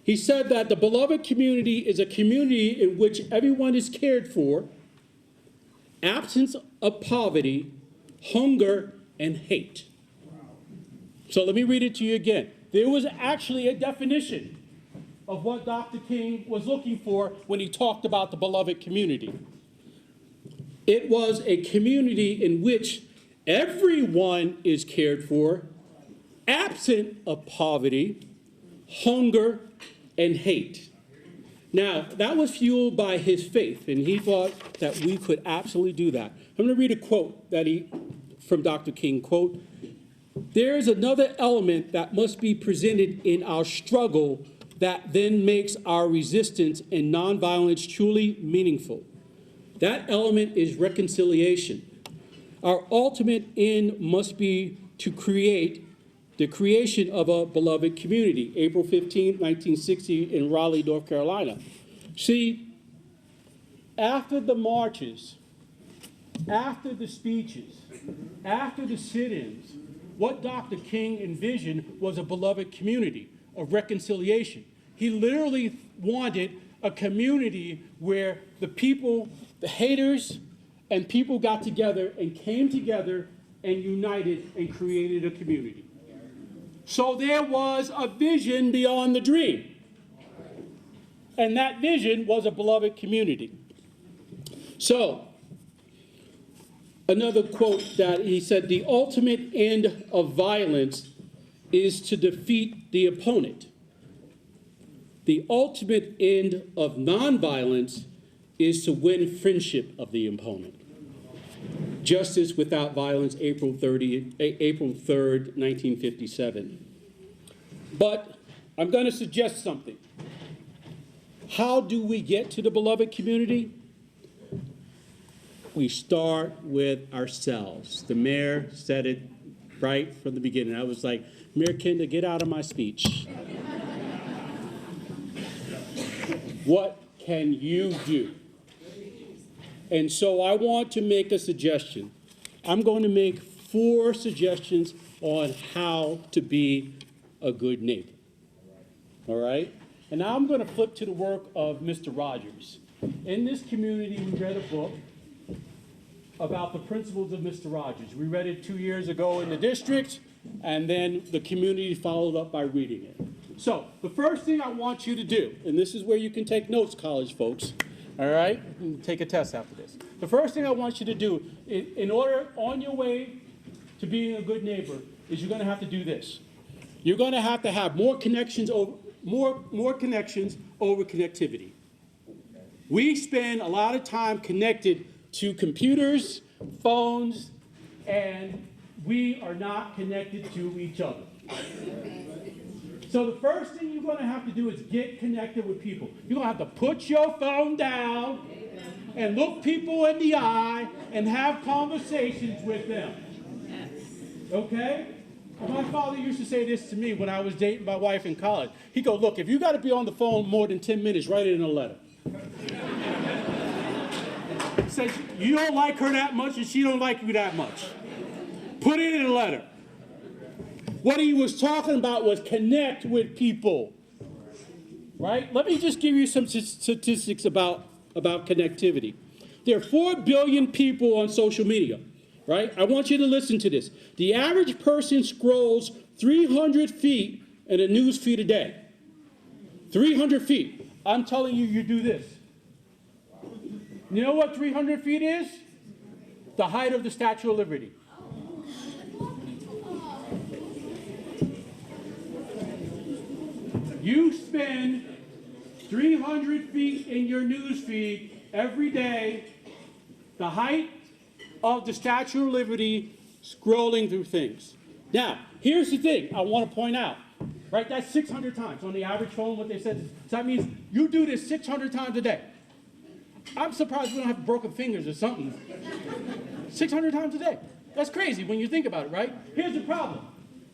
Speaker 5: He said that the beloved community is a community in which everyone is cared for, absence of poverty, hunger, and hate. So let me read it to you again. There was actually a definition of what Dr. King was looking for when he talked about the beloved community. It was a community in which everyone is cared for, absent of poverty, hunger, and hate. Now, that was fueled by his faith, and he thought that we could absolutely do that. I'm going to read a quote from Dr. King, quote, "There is another element that must be presented in our struggle that then makes our resistance and nonviolence truly meaningful. That element is reconciliation. Our ultimate end must be to create the creation of a beloved community." April 15, 1960, in Raleigh, North Carolina. See, after the marches, after the speeches, after the sit-ins, what Dr. King envisioned was a beloved community of reconciliation. He literally wanted a community where the people, the haters, and people got together and came together and united and created a community. So there was a vision beyond the dream. And that vision was a beloved community. So, another quote that he said, "The ultimate end of violence is to defeat the opponent. The ultimate end of nonviolence is to win friendship of the opponent." Justice Without Violence, April 3rd, 1957. But I'm going to suggest something. How do we get to the beloved community? We start with ourselves. The mayor said it right from the beginning. I was like, "Mayor Kinder, get out of my speech." What can you do? And so I want to make a suggestion. I'm going to make 4 suggestions on how to be a good neighbor. All right? And now I'm going to flip to the work of Mr. Rogers. In this community, we read a book about the principles of Mr. Rogers. We read it 2 years ago in the district, and then the community followed up by reading it. So the first thing I want you to do, and this is where you can take notes, college folks, all right? And take a test after this. The first thing I want you to do, in order, on your way to being a good neighbor, is you're going to have to do this. You're going to have more connections over connectivity. We spend a lot of time connected to computers, phones,
Speaker 7: and we are not connected to each other. So the first thing you're going to have to do is get connected with people. You're going to have to put your phone down and look people in the eye and have conversations with them. Okay? My father used to say this to me when I was dating my wife in college. He go, look, if you got to be on the phone more than 10 minutes, write it in a letter. Says you don't like her that much and she don't like you that much. Put it in a letter. What he was talking about was connect with people. Right? Let me just give you some statistics about connectivity. There are 4 billion people on social media. Right? I want you to listen to this. The average person scrolls 300 feet in a news feed a day. 300 feet. I'm telling you, you do this. You know what 300 feet is? The height of the Statue of Liberty. You spend 300 feet in your news feed every day, the height of the Statue of Liberty, scrolling through things. Now, here's the thing I want to point out, right? That's 600 times on the average phone, what they said. So that means you do this 600 times a day. I'm surprised we don't have broken fingers or something. 600 times a day. That's crazy when you think about it, right? Here's the problem.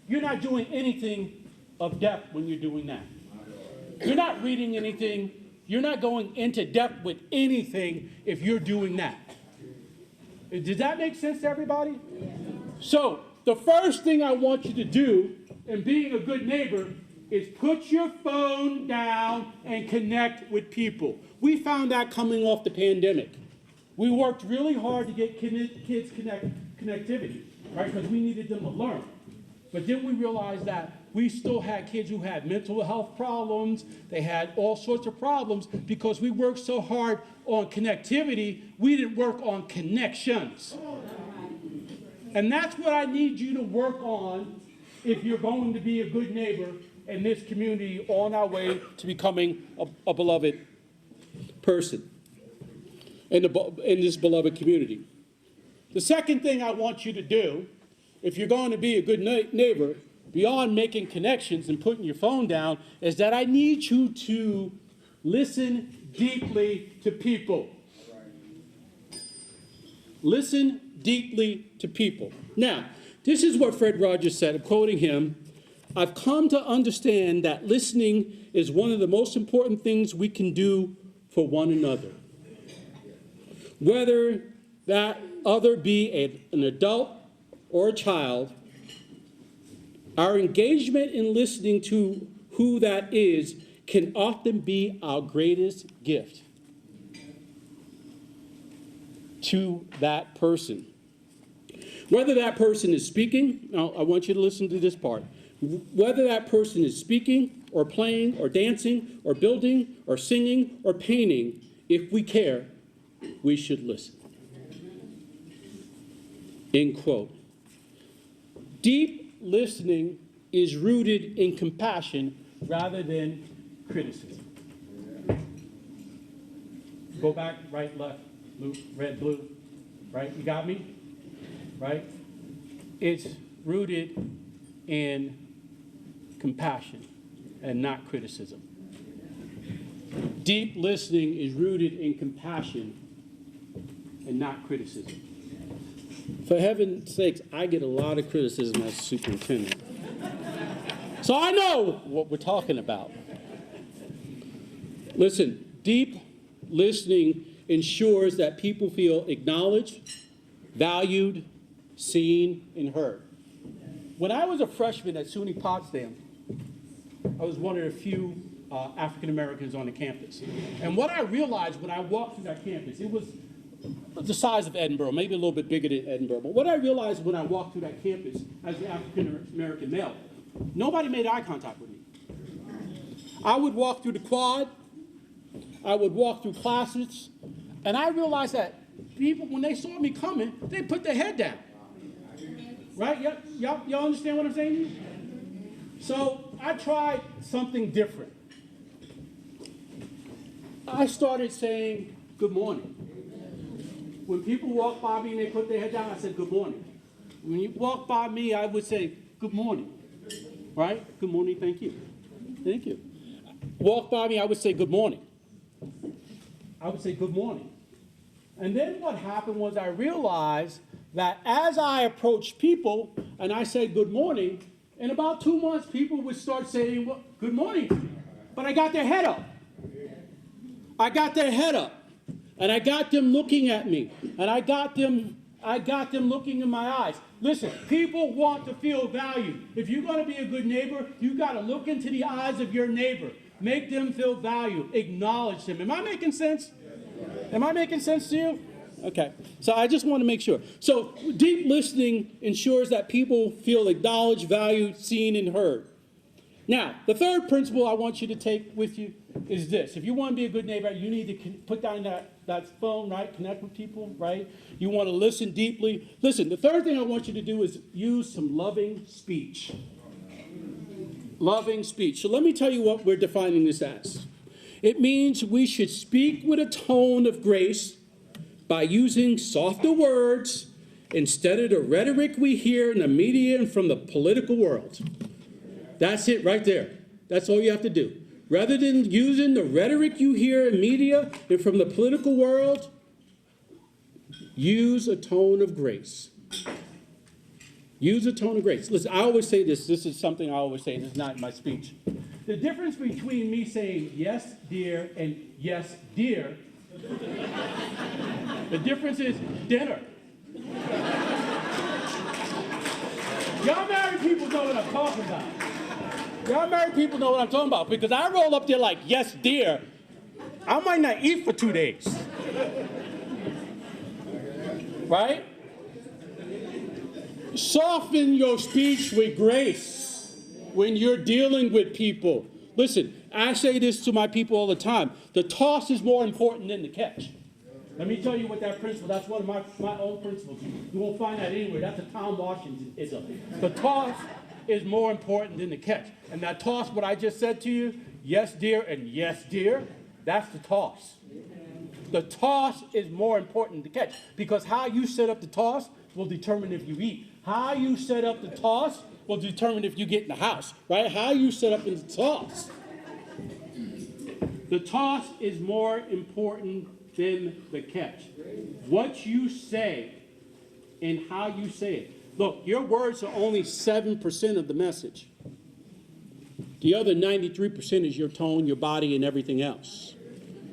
Speaker 7: You're not doing anything of depth when you're doing that. You're not reading anything. You're not going into depth with anything if you're doing that. Does that make sense to everybody? Yeah. So the first thing I want you to do in being a good neighbor is put your phone down and connect with people. We found that coming off the pandemic. We worked really hard to get kids connectivity, right? Because we needed them to learn. But then we realized that we still had kids who had mental health problems. They had all sorts of problems because we worked so hard on connectivity, we didn't work on connections. And that's what I need you to work on if you're going to be a good neighbor in this community on our way to becoming a beloved person in this beloved community. The second thing I want you to do, if you're going to be a good neighbor, beyond making connections and putting your phone down, is that I need you to listen deeply to people. Listen deeply to people. Now, this is what Fred Rogers said. I'm quoting him. I've come to understand that listening is one of the most important things we can do for one another. Whether that other be an adult or a child, our engagement in listening to who that is can often be our greatest gift to that person. Whether that person is speaking, now I want you to listen to this part. Whether that person is speaking or playing or dancing or building or singing or painting, if we care, we should listen. End quote. Deep listening is rooted in compassion rather than criticism. Go back, right, left, blue, red, blue, right? You got me? Right? It's rooted in compassion and not criticism. Deep listening is rooted in compassion and not criticism. For heaven's sakes, I get a lot of criticism as a superintendent. So I know what we're talking about. Listen, deep listening ensures that people feel acknowledged, valued, seen, and heard. When I was a freshman at SUNY Potsdam, I was one of the few African Americans on the campus. And what I realized when I walked through that campus, it was the size of Edinburgh, maybe a little bit bigger than Edinburgh. But what I realized when I walked through that campus as an African American male, nobody made eye contact with me. I would walk through the quad, I would walk through classes, and I realized that people, when they saw me coming, they put their head down. Right? Y'all understand what I'm saying? So I tried something different. I started saying good morning. When people walked by me and they put their head down, I said good morning. When you walk by me, I would say, good morning, right? Good morning, thank you. Thank you. Walk by me, I would say, good morning. I would say, good morning. And then what happened was I realized that as I approached people and I said, good morning, in about 2 months, people would start saying, well, good morning to me. But I got their head up. I got their head up. And I got them looking at me. And I got them looking in my eyes. Listen, people want to feel valued. If you're going to be a good neighbor, you got to look into the eyes of your neighbor. Make them feel valued. Acknowledge them. Am I making sense? Am I making sense to you? Okay. So I just want to make sure. So deep listening ensures that people feel acknowledged, valued, seen, and heard. Now, the third principle I want you to take with you is this. If you want to be a good neighbor, you need to put down that phone, right? Connect with people, right? You want to listen deeply. Listen, the third thing I want you to do is use some loving speech. Loving speech. So let me tell you what we're defining this as. It means we should speak with a tone of grace by using softer words instead of the rhetoric we hear in the media and from the political world. That's it right there. That's all you have to do. Rather than using the rhetoric you hear in media and from the political world, use a tone of grace. Use a tone of grace. Listen, I always say this. This is something I always say. This is not in my speech. The difference between me saying yes, dear, and yes, dear, the difference is dinner. Y'all married people know what I'm talking about. Y'all married people know what I'm talking about, because I roll up there like, yes, dear. I might not eat for 2 days. Right? Soften your speech with grace when you're dealing with people. Listen, I say this to my people all the time. The toss is more important than the catch. Let me tell you what that principle, that's one of my own principles. You won't find that anywhere. That's a Tom Washingtonism. The toss is more important than the catch. And that toss, what I just said to you, yes, dear, and yes, dear, that's the toss. The toss is more important than the catch, because how you set up the toss will determine if you eat. How you set up the toss will determine if you get in the house, right? How you set up the toss. The toss is more important than the catch. What you say and how you say it. Look, your words are only 7% of the message. The other 93% is your tone, your body, and everything else.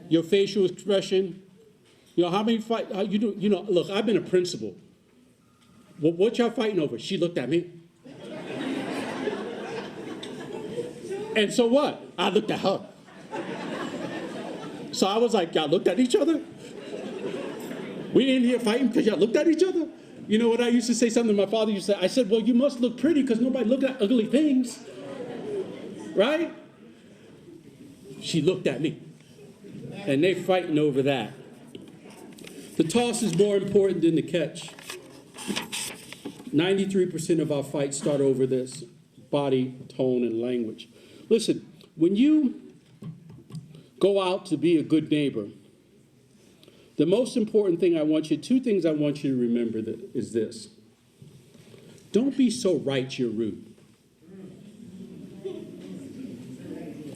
Speaker 7: Your facial expression. You know, how many fight, look, I've been a principal. What y'all fighting over? She looked at me. And so what? I looked at her. So I was like, y'all looked at each other? We ain't here fighting because y'all looked at each other? You know what I used to say, something my father used to say? I said, well, you must look pretty because nobody looked at ugly things. Right? She looked at me. And they fighting over that. The toss is more important than the catch. 93% of our fights start over this: body, tone, and language. Listen, when you go out to be a good neighbor, the most important thing two things I want you to remember is this. Don't be so right you're rude.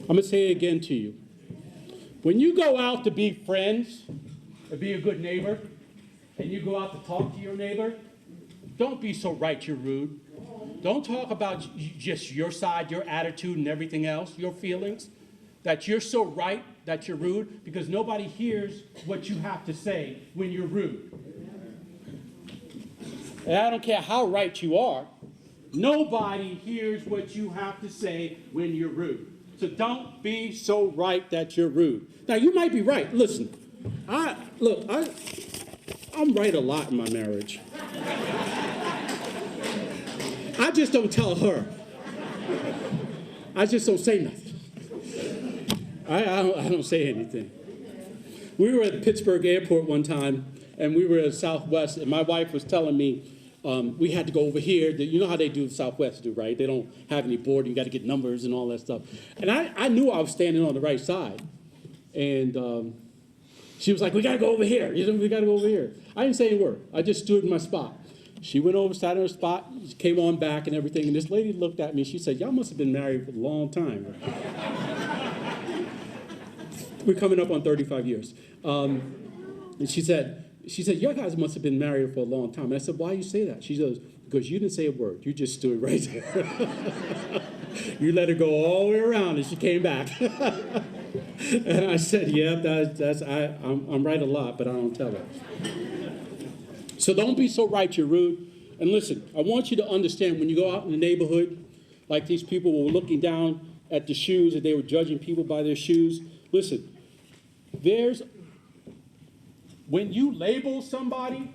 Speaker 7: I'm going to say it again to you. When you go out to be friends, or be a good neighbor, and you go out to talk to your neighbor, don't be so right you're rude. Don't talk about just your side, your attitude, and everything else, your feelings, that you're so right that you're rude, because nobody hears what you have to say when you're rude. And I don't care how right you are, nobody hears what you have to say when you're rude. So don't be so right that you're rude. Now, you might be right. Listen, I'm right a lot in my marriage. I just don't tell her. I just don't say nothing. I don't say anything. We were at Pittsburgh Airport one time, and we were at Southwest, and my wife was telling me we had to go over here. You know how they do Southwest do, right? They don't have any boarding. You got to get numbers and all that stuff. And I knew I was standing on the right side. And she was like, we got to go over here. We got to go over here. I didn't say a word. I just stood in my spot. She went over, sat on her spot, came on back and everything, and this lady looked at me, she said, y'all must have been married for a long time. We're coming up on 35 years. And she said, you guys must have been married for a long time. And I said, why you say that? She goes, because you didn't say a word. You just stood right there. You let her go all the way around, and she came back. And I said, yeah, I'm right a lot, but I don't tell her. So don't be so right you're rude. And listen, I want you to understand when you go out in the neighborhood, like these people were looking down at the shoes and they were judging people by their shoes. Listen, when you label somebody,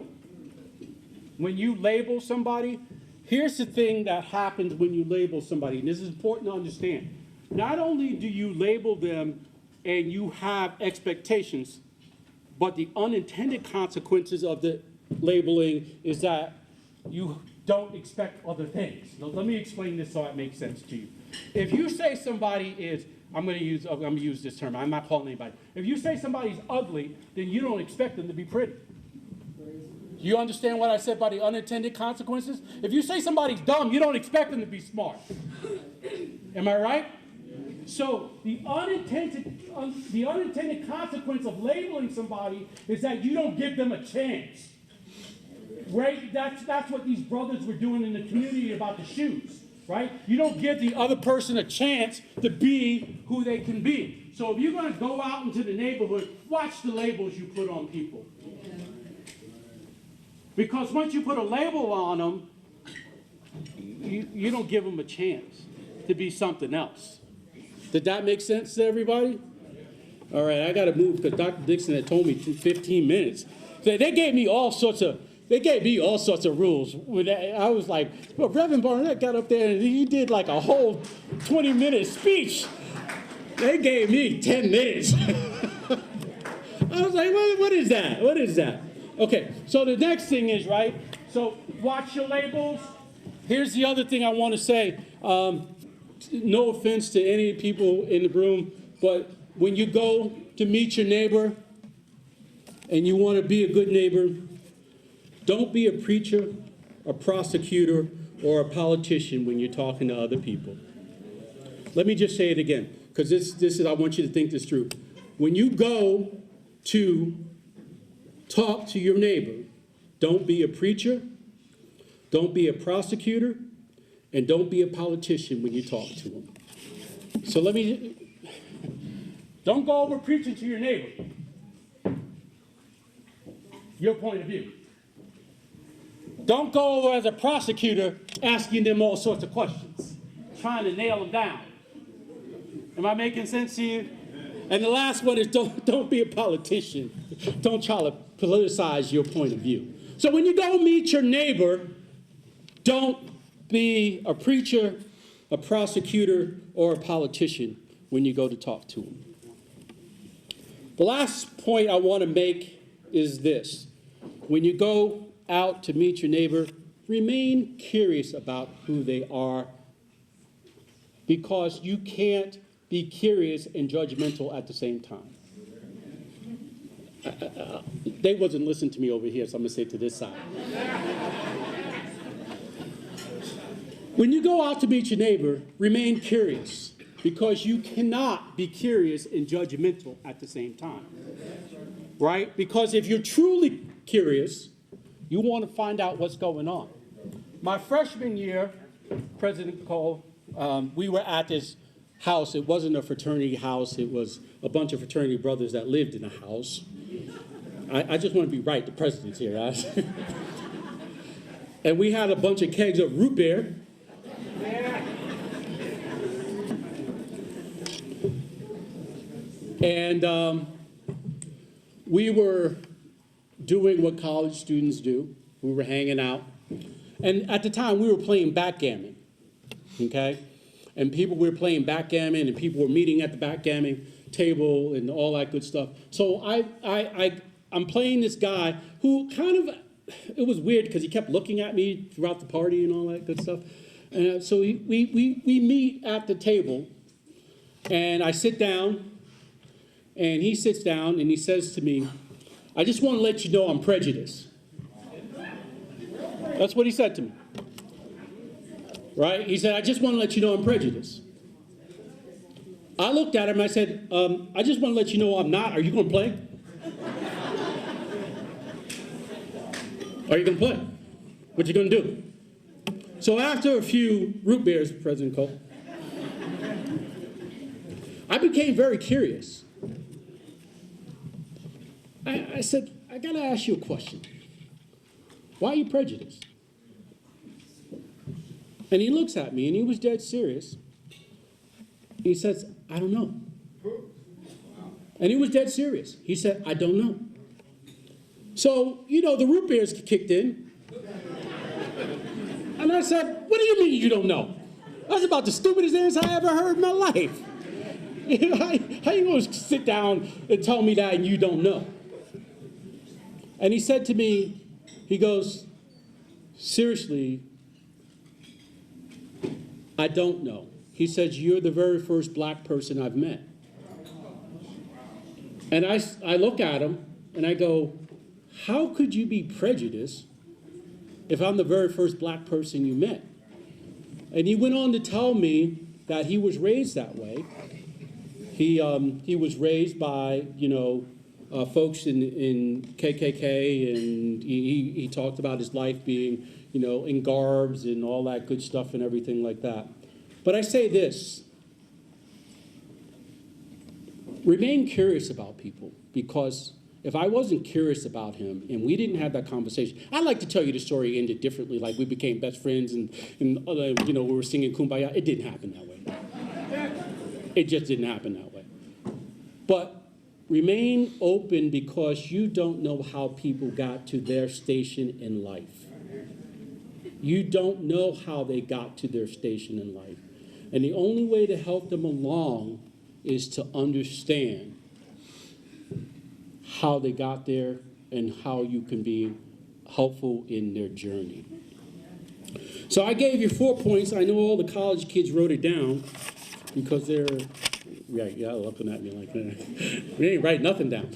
Speaker 7: here's the thing that happens when you label somebody, and this is important to understand. Not only do you label them and you have expectations, but the unintended consequences of the labeling is that you don't expect other things. Now, let me explain this so it makes sense to you. If you say somebody is, I'm going to use this term, I'm not calling anybody. If you say somebody's ugly, then you don't expect them to be pretty. Do you understand what I said by the unintended consequences? If you say somebody's dumb, you don't expect them to be smart. Am I right? So the unintended consequence of labeling somebody is that you don't give them a chance. Right? That's what these brothers were doing in the community about the shoes. Right? You don't give the other person a chance to be who they can be. So if you're going to go out into the neighborhood, watch the labels you put on people. Because once you put a label on them, you don't give them a chance to be something else. Did that make sense to everybody? All right, I got to move because Dr. Dixon had told me 15 minutes. They gave me all sorts of rules. I was like, well, Reverend Barnett got up there and he did like a whole 20-minute speech. They gave me 10 minutes. I was like, what is that? What is that? Okay, so the next thing is, right, so watch your labels. Here's the other thing I want to say. No offense to any people in the room, but when you go to meet your neighbor and you want to be a good neighbor, don't be a preacher, a prosecutor, or a politician when you're talking to other people. Let me just say it again, because this is, I want you to think this through. When you go to talk to your neighbor, don't be a preacher, don't be a prosecutor, and don't be a politician when you talk to them. So don't go over preaching to your neighbor. Your point of view. Don't go over as a prosecutor asking them all sorts of questions, trying to nail them down. Am I making sense to you? And the last one is don't be a politician. Don't try to politicize your point of view. So when you go meet your neighbor, don't be a preacher, a prosecutor, or a politician when you go to talk to them. The last point I want to make is this. When you go out to meet your neighbor, remain curious about who they are, because you can't be curious and judgmental at the same time. They wasn't listening to me over here, so I'm going to say it to this side. When you go out to meet your neighbor, remain curious, because you cannot be curious and judgmental at the same time. Right? Because if you're truly curious, you want to find out what's going on. My freshman year, President Cole, we were at this house. It wasn't a fraternity house. It was a bunch of fraternity brothers that lived in a house. I just want to be right. The president's here. Right? And we had a bunch of kegs of root beer. And we were doing what college students do. We were hanging out. And at the time, we were playing backgammon, okay? And we were playing backgammon, and people were meeting at the backgammon table and all that good stuff. So I'm playing this guy who kind of, it was weird because he kept looking at me throughout the party and all that good stuff. And so we meet at the table, and I sit down, and he sits down, and he says to me, I just want to let you know I'm prejudiced. That's what he said to me. Right? He said, I just want to let you know I'm prejudiced. I looked at him and I said, I just want to let you know I'm not. Are you going to play? Are you going to play? What you going to do? So after a few root beers, President Cole, I became very curious. I said, I got to ask you a question. Why are you prejudiced? And he looks at me, and he was dead serious. He says, I don't know. And he was dead serious. He said, I don't know. So, you know, the root beers kicked in. And I said, what do you mean you don't know? That's about the stupidest answer I ever heard in my life. How you going to sit down and tell me that and you don't know? And he said to me, he goes, seriously, I don't know. He says, you're the very first black person I've met. And I look at him and I go, how could you be prejudiced if I'm the very first black person you met? And he went on to tell me that he was raised that way. He was raised by, you know, folks in KKK, and he talked about his life being, you know, in garbs and all that good stuff and everything like that. But I say this, remain curious about people, because if I wasn't curious about him and we didn't have that conversation, I'd like to tell you the story ended differently, like we became best friends and you know, we were singing Kumbaya. It didn't happen that way. It just didn't happen that way. But remain open, because you don't know how people got to their station in life. You don't know how they got to their station in life. And the only way to help them along is to understand how they got there and how you can be helpful in their journey. So I gave you 4 points. I know all the college kids wrote it down because they're, yeah, looking at me like that. We ain't write nothing down.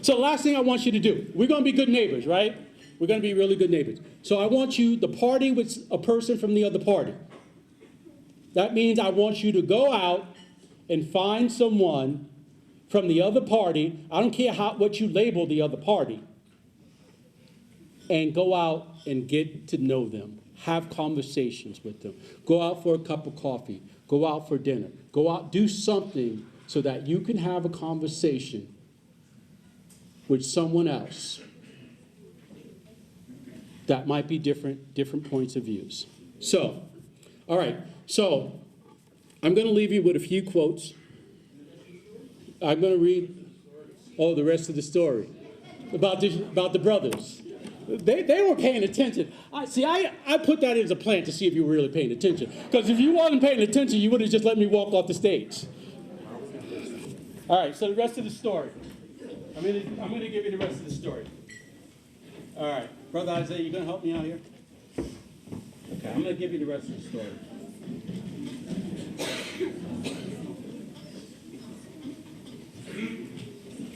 Speaker 7: So last thing I want you to do, we're going to be good neighbors, right? We're going to be really good neighbors. So I want you to party with a person from the other party. That means I want you to go out and find someone from the other party. I don't care what you label the other party. And go out and get to know them. Have conversations with them. Go out for a cup of coffee. Go out for dinner. Go out, do something so that you can have a conversation with someone else that might be different points of views. So, all right. So, I'm going to leave you with a few quotes. I'm going to read, the rest of the story about the brothers. They were paying attention. I put that as a plan to see if you were really paying attention. Because if you wasn't paying attention, you would have just let me walk off the stage. All right, so the rest of the story. I'm going to give you the rest of the story. All right, Brother Isaiah, you going to help me out here? Okay, I'm going to give you the rest of the story.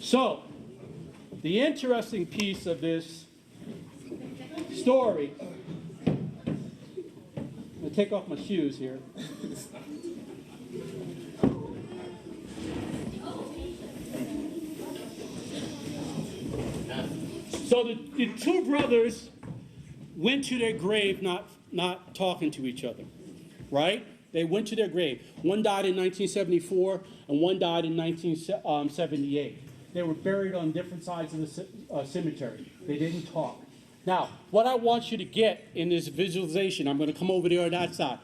Speaker 7: So, the interesting piece of this story, I'm going to take off my shoes here. So the two brothers went to their grave not talking to each other, right? They went to their grave. One died in 1974 and one died in 1978. They were buried on different sides of the cemetery. They didn't talk. Now, what I want you to get in this visualization, I'm going to come over there on that side.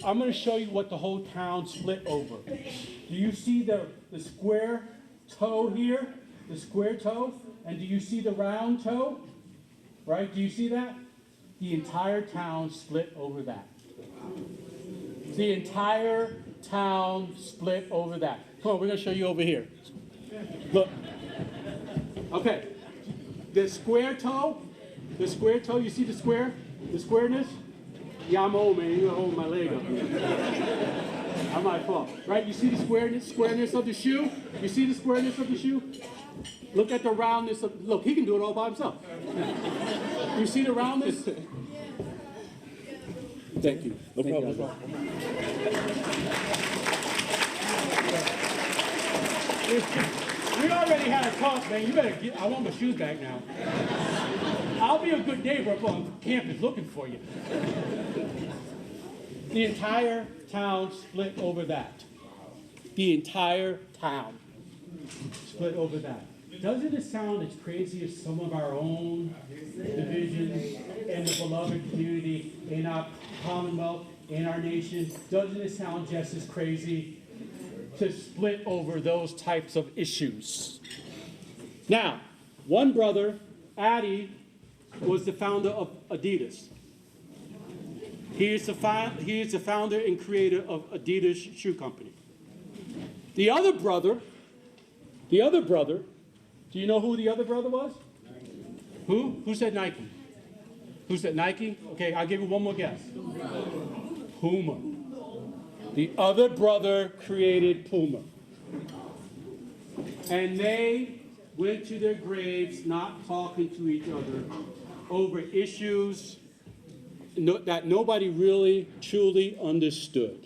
Speaker 7: I'm going to show you what the whole town split over. Do you see the square toe here? The square toe? And do you see the round toe? Right? Do you see that? The entire town split over that. The entire town split over that. Come on, we're going to show you over here. Look. Okay. The square toe, you see the square? The squareness? Yeah, I'm old, man. You're holding my leg up here. I'm my fault. Right? You see the squareness of the shoe? You see the squareness of the shoe? Look at the roundness of, look, he can do it all by himself. Your seat around us? Thank you.
Speaker 2: No problem.
Speaker 7: We already had a talk, man. You better get, I want my shoes back now. I'll be a good neighbor up on campus looking for you. The entire town split over that. The entire town split over that. Doesn't it sound as crazy as some of our own divisions in the beloved community, in our commonwealth, in our nation? Doesn't it sound just as crazy to split over those types of issues? Now, one brother, Addy, was the founder of Adidas. He is the founder and creator of Adidas Shoe Company. The other brother, do you know who the other brother was? Who? Who said Nike? Who said Nike? Okay, I'll give you one more guess. Puma. The other brother created Puma. And they went to their graves not talking to each other over issues that nobody really truly understood.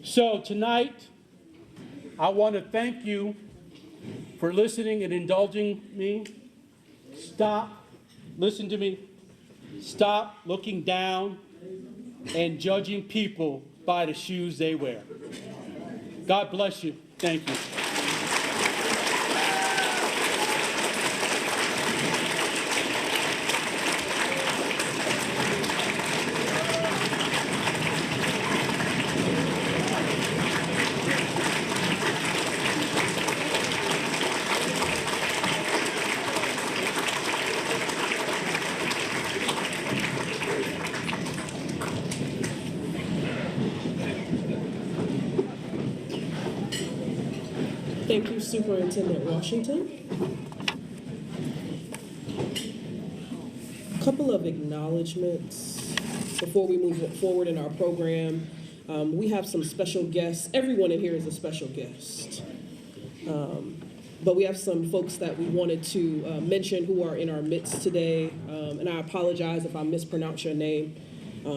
Speaker 7: So tonight, I want to thank you for listening and indulging me. Listen to me. Stop looking down and judging people by the shoes they wear. God bless you. Thank you.
Speaker 1: Thank you, Superintendent Washington. A couple of acknowledgements before we move forward in our program. We have some special guests. Everyone in here is a special guest. But we have some folks that we wanted to mention who are in our midst today. And I apologize if I mispronounce your name.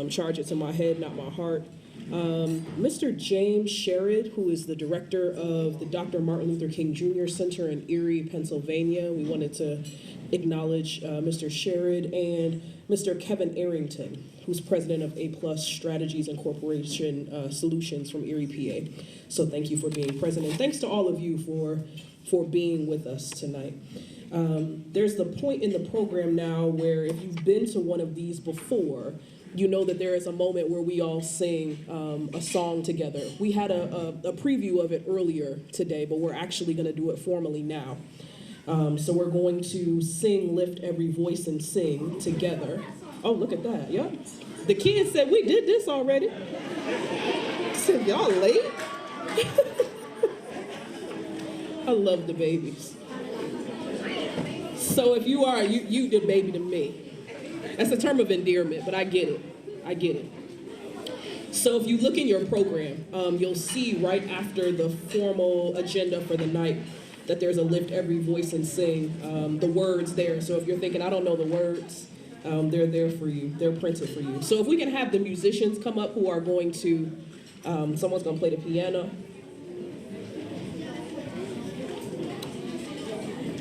Speaker 1: Charge it to my head, not my heart. Mr. James Sherrod, who is the director of the Dr. Martin Luther King Jr. Center in Erie, Pennsylvania. We wanted to acknowledge Mr. Sherrod, and Mr. Kevin Arrington, who's president of A+ Strategies and Corporation Solutions from Erie, PA. So thank you for being present, and thanks to all of you for being with us tonight. There's the point in the program now where if you've been to one of these before, you know that there is a moment where we all sing a song together. We had a preview of it earlier today, but we're actually going to do it formally now. So we're going to sing Lift Every Voice and Sing together. Oh, look at that, yep. The kids said we did this already. Said, y'all late? I love the babies. So if you are, you the baby to me. That's a term of endearment, but I get it. I get it. So if you look in your program, you'll see right after the formal agenda for the night that there's a Lift Every Voice and Sing, the words there. So if you're thinking, I don't know the words, they're there for you. They're printed for you. So if we can have the musicians come up who are going to, someone's going to play the piano.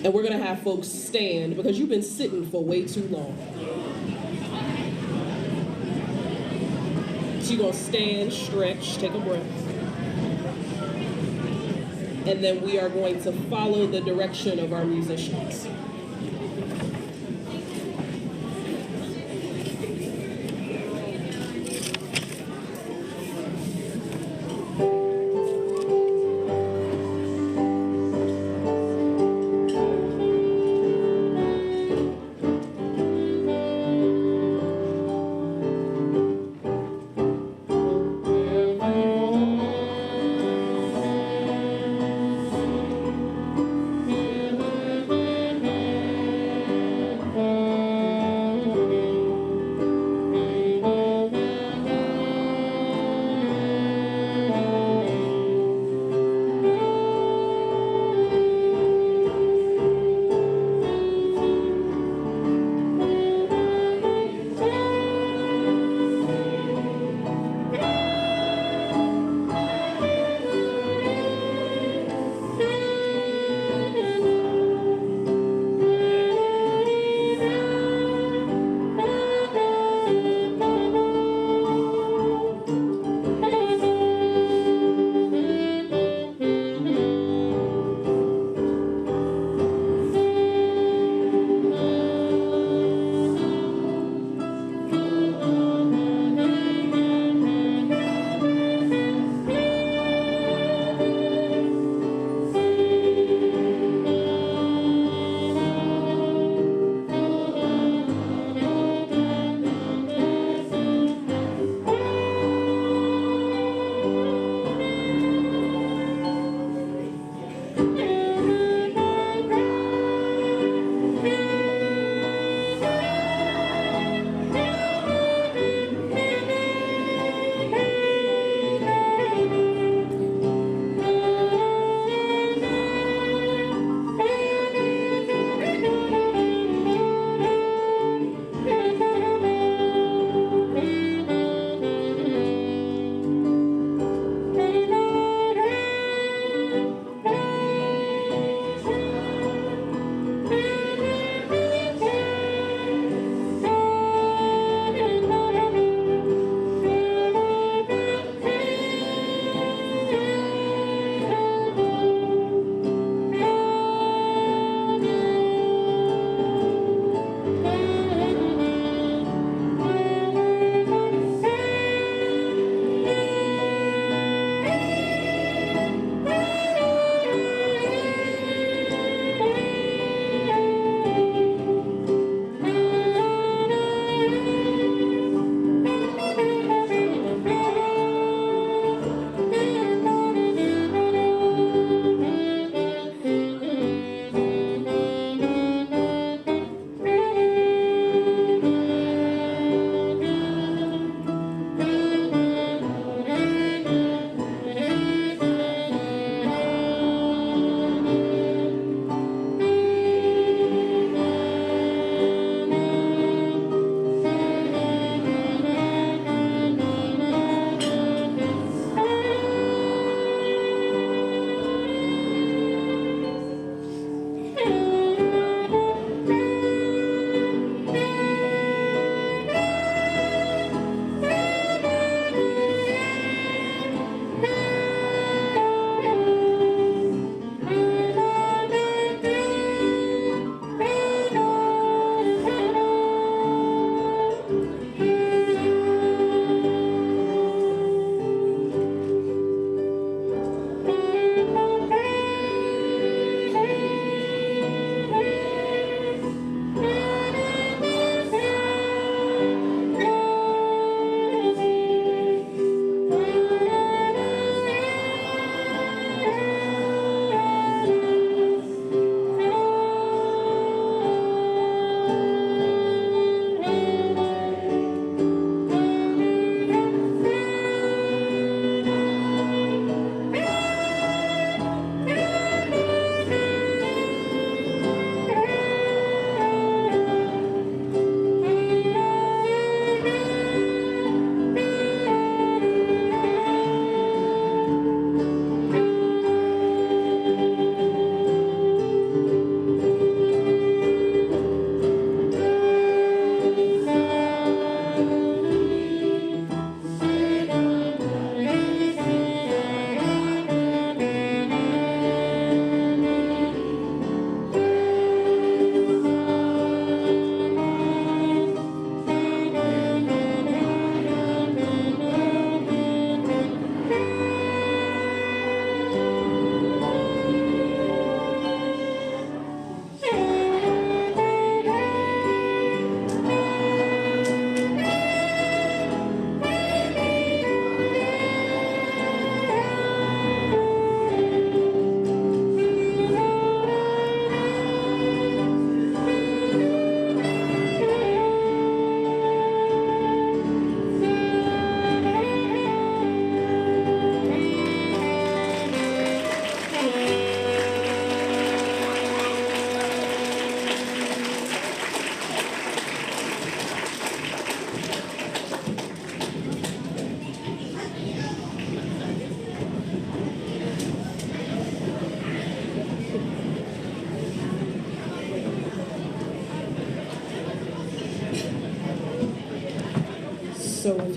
Speaker 1: And we're going to have folks stand because you've been sitting for way too long. So you're going to stand, stretch, take a breath. And then we are going to follow the direction of our musicians.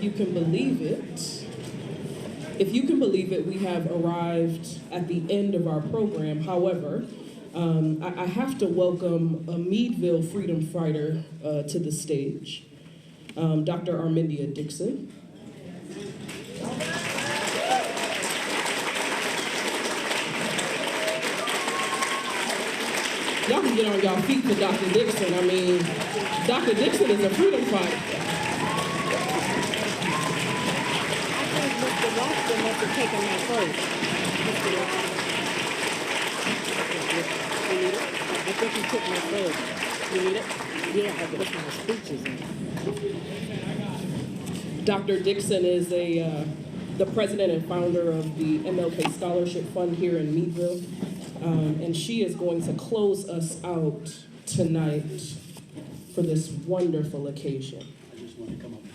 Speaker 1: you can believe it, we have arrived at the end of our program. However, I have to welcome a Meadville freedom fighter to the stage, Dr. Armindia Dixon. Y'all can get on y'all feet for Dr. Dixon. I mean, Dr. Dixon is a freedom fighter.
Speaker 8: Mr. Washington must have taken my vote. You need it? I think he took my vote. You need it? Yeah, I put my speeches in.
Speaker 1: Dr. Dixon is the president and founder of the MLK Scholarship Fund here in Meadville. And she is going to close us out tonight for this wonderful occasion.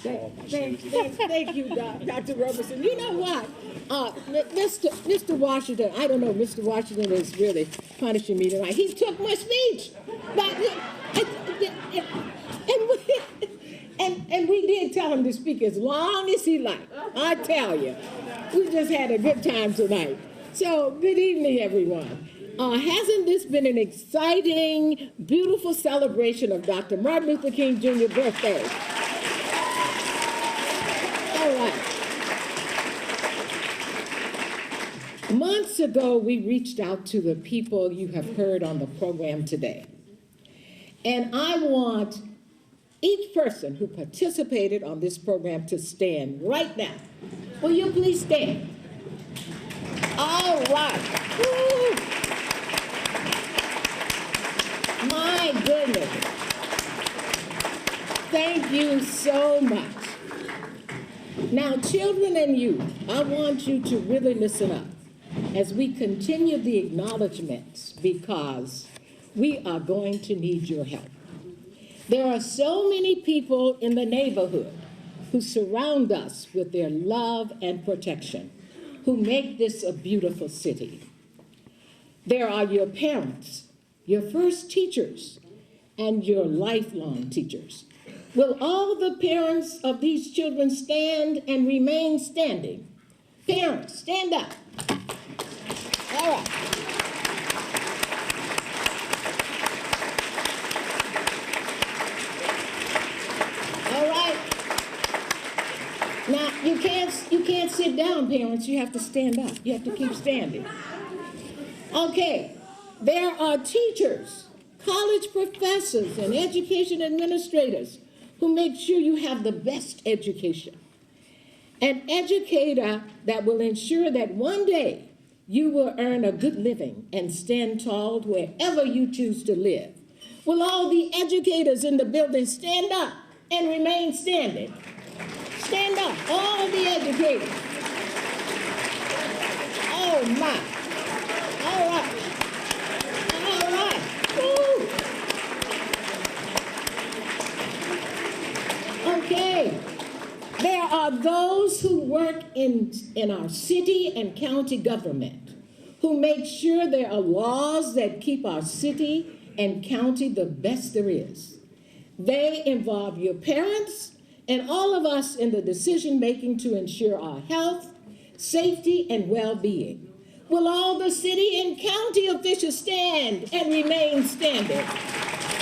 Speaker 8: Thank you, Dr. Robertson. You know what? Mr. Washington, I don't know, Mr. Washington is really punishing me tonight. He took my speech. And we did tell him to speak as long as he liked. I tell you, we just had a good time tonight. So, good evening, everyone. Hasn't this been an exciting, beautiful celebration of Dr. Martin Luther King Jr.'s birthday? All right. Months ago, we reached out to the people you have heard on the program today. And I want each person who participated on this program to stand right now. Will you please stand? All right. Woo. My goodness. Thank you so much. Now, children and youth, I want you to really listen up as we continue the acknowledgments, because we are going to need your help. There are so many people in the neighborhood who surround us with their love and protection, who make this a beautiful city. There are your parents, your first teachers, and your lifelong teachers. Will all the parents of these children stand and remain standing? Parents, stand up. All right. All right. Now, you can't sit down, parents. You have to stand up. You have to keep standing. Okay. There are teachers, college professors, and education administrators who make sure you have the best education. An educator that will ensure that one day you will earn a good living and stand tall wherever you choose to live. Will all the educators in the building stand up and remain standing? Stand up, all the educators. Oh my. All right. All right. Woo. Okay. There are those who work in our city and county government who make sure there are laws that keep our city and county the best there is. They involve your parents and all of us in the decision making to ensure our health, safety, and well-being. Will all the city and county officials stand and remain standing?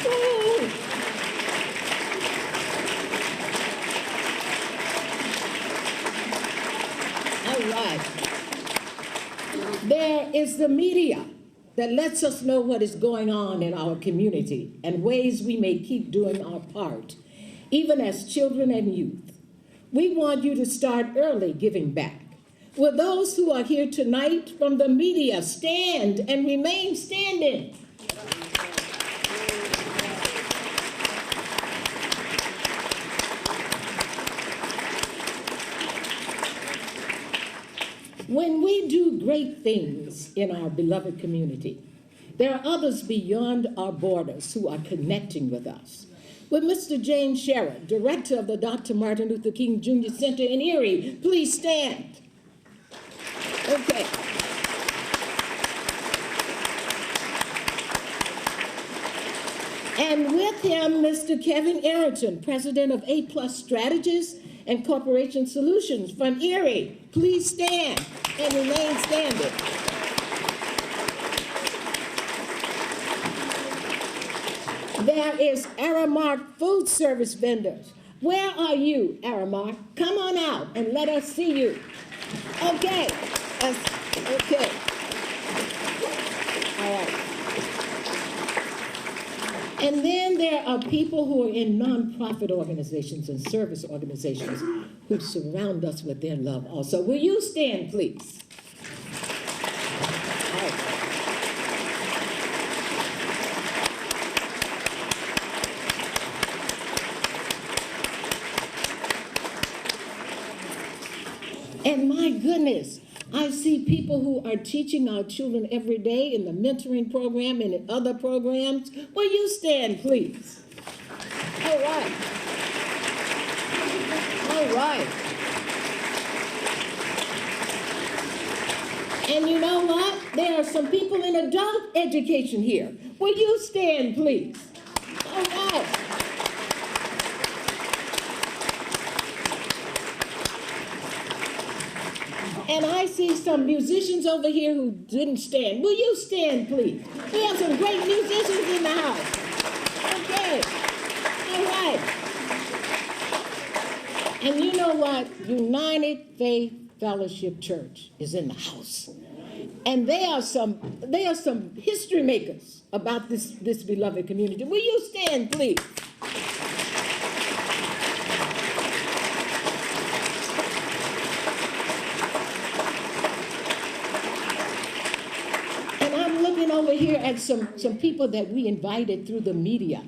Speaker 8: Woo. All right. There is the media that lets us know what is going on in our community and ways we may keep doing our part, even as children and youth. We want you to start early giving back. Will those who are here tonight from the media stand and remain standing? When we do great things in our beloved community, there are others beyond our borders who are connecting with us. Will Mr. James Sherrod, director of the Dr. Martin Luther King Jr. Center in Erie, please stand? Okay. And with him, Mr. Kevin Arrington, president of A+ Strategies and Corporation Solutions from Erie. Please stand and remain standing. There is Aramark Food Service Vendors. Where are you, Aramark? Come on out and let us see you. Okay. Okay. All right. And then there are people who are in nonprofit organizations and service organizations who surround us with their love also. Will you stand, please? All right. And my goodness, I see people who are teaching our children every day in the mentoring program and in other programs. Will you stand, please? All right. All right. And you know what? There are some people in adult education here. Will you stand, please? All right. And I see some musicians over here who didn't stand. Will you stand, please? We have some great musicians in the house. Okay. All right. And you know what? United Faith Fellowship Church is in the house. And they are some history makers about this beloved community. Will you stand, please? Over here at some people that we invited through the media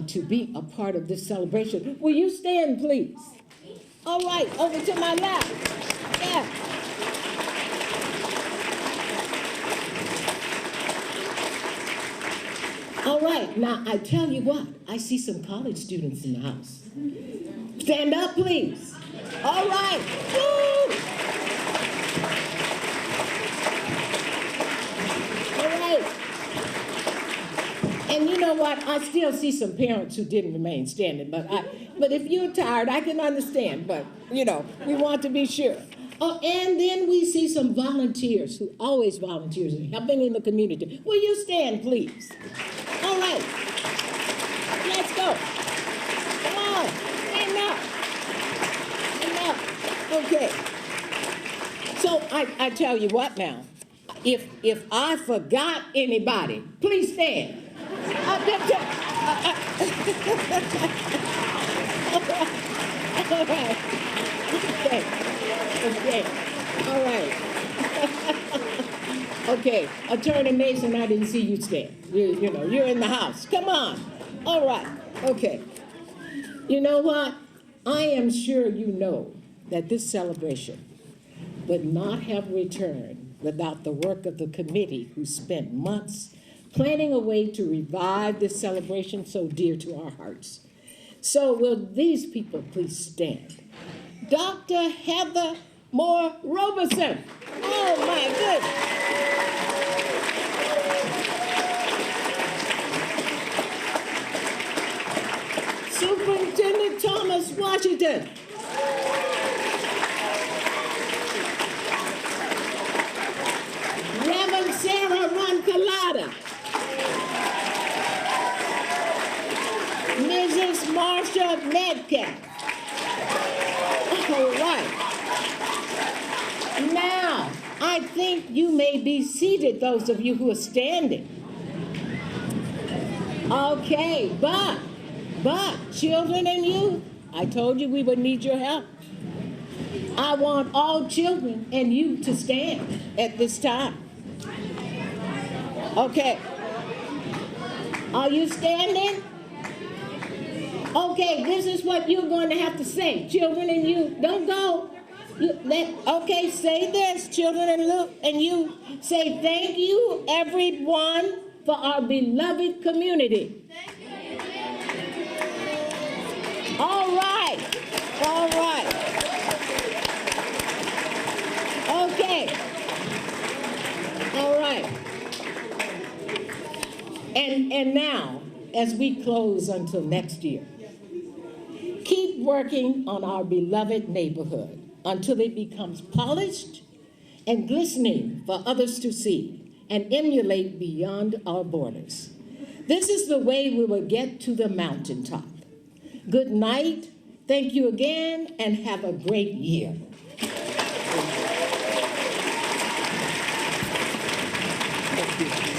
Speaker 8: to be a part of this celebration. Will you stand, please? All right, over to my left. Yeah. All right, now I tell you what, I see some college students in the house. Stand up, please. All right. Woo! And you know what? I still see some parents who didn't remain standing, but if you're tired, I can understand, but, you know, we want to be sure. Oh, and then we see some volunteers who always volunteers and helping in the community. Will you stand, please? All right. Let's go. Come on. Stand up. Stand up. Okay. So I tell you what now. If I forgot anybody, please stand. All right. Okay. Okay. All right. Okay. Attorney Mason, I didn't see you stand. You know, you're in the house. Come on. All right. Okay. You know what? I am sure you know that this celebration would not have returned without the work of the committee who spent months planning a way to revive this celebration so dear to our hearts. So will these people please stand? Dr. Heather Moore Roberson. Oh my goodness. Superintendent Thomas Washington. Reverend Sarah Roncolada. Mrs. Marsha Metcalf. All right. Now, I think you may be seated, those of you who are standing. Okay, but, children and youth, I told you we would need your help. I want all children and youth to stand at this time. Okay. Are you standing? Okay, this is what you're going to have to say. Children and you, don't go. Okay, say this, children and you. Say, thank you, everyone, for our beloved community. All right. All right. Okay. All right. And now, as we close until next year, keep keep working on our beloved neighborhood until it becomes polished and glistening for others to see and emulate beyond our borders. This is the way we will get to the mountaintop. Good night, thank you again, and have a great year.
Speaker 5: Thank you.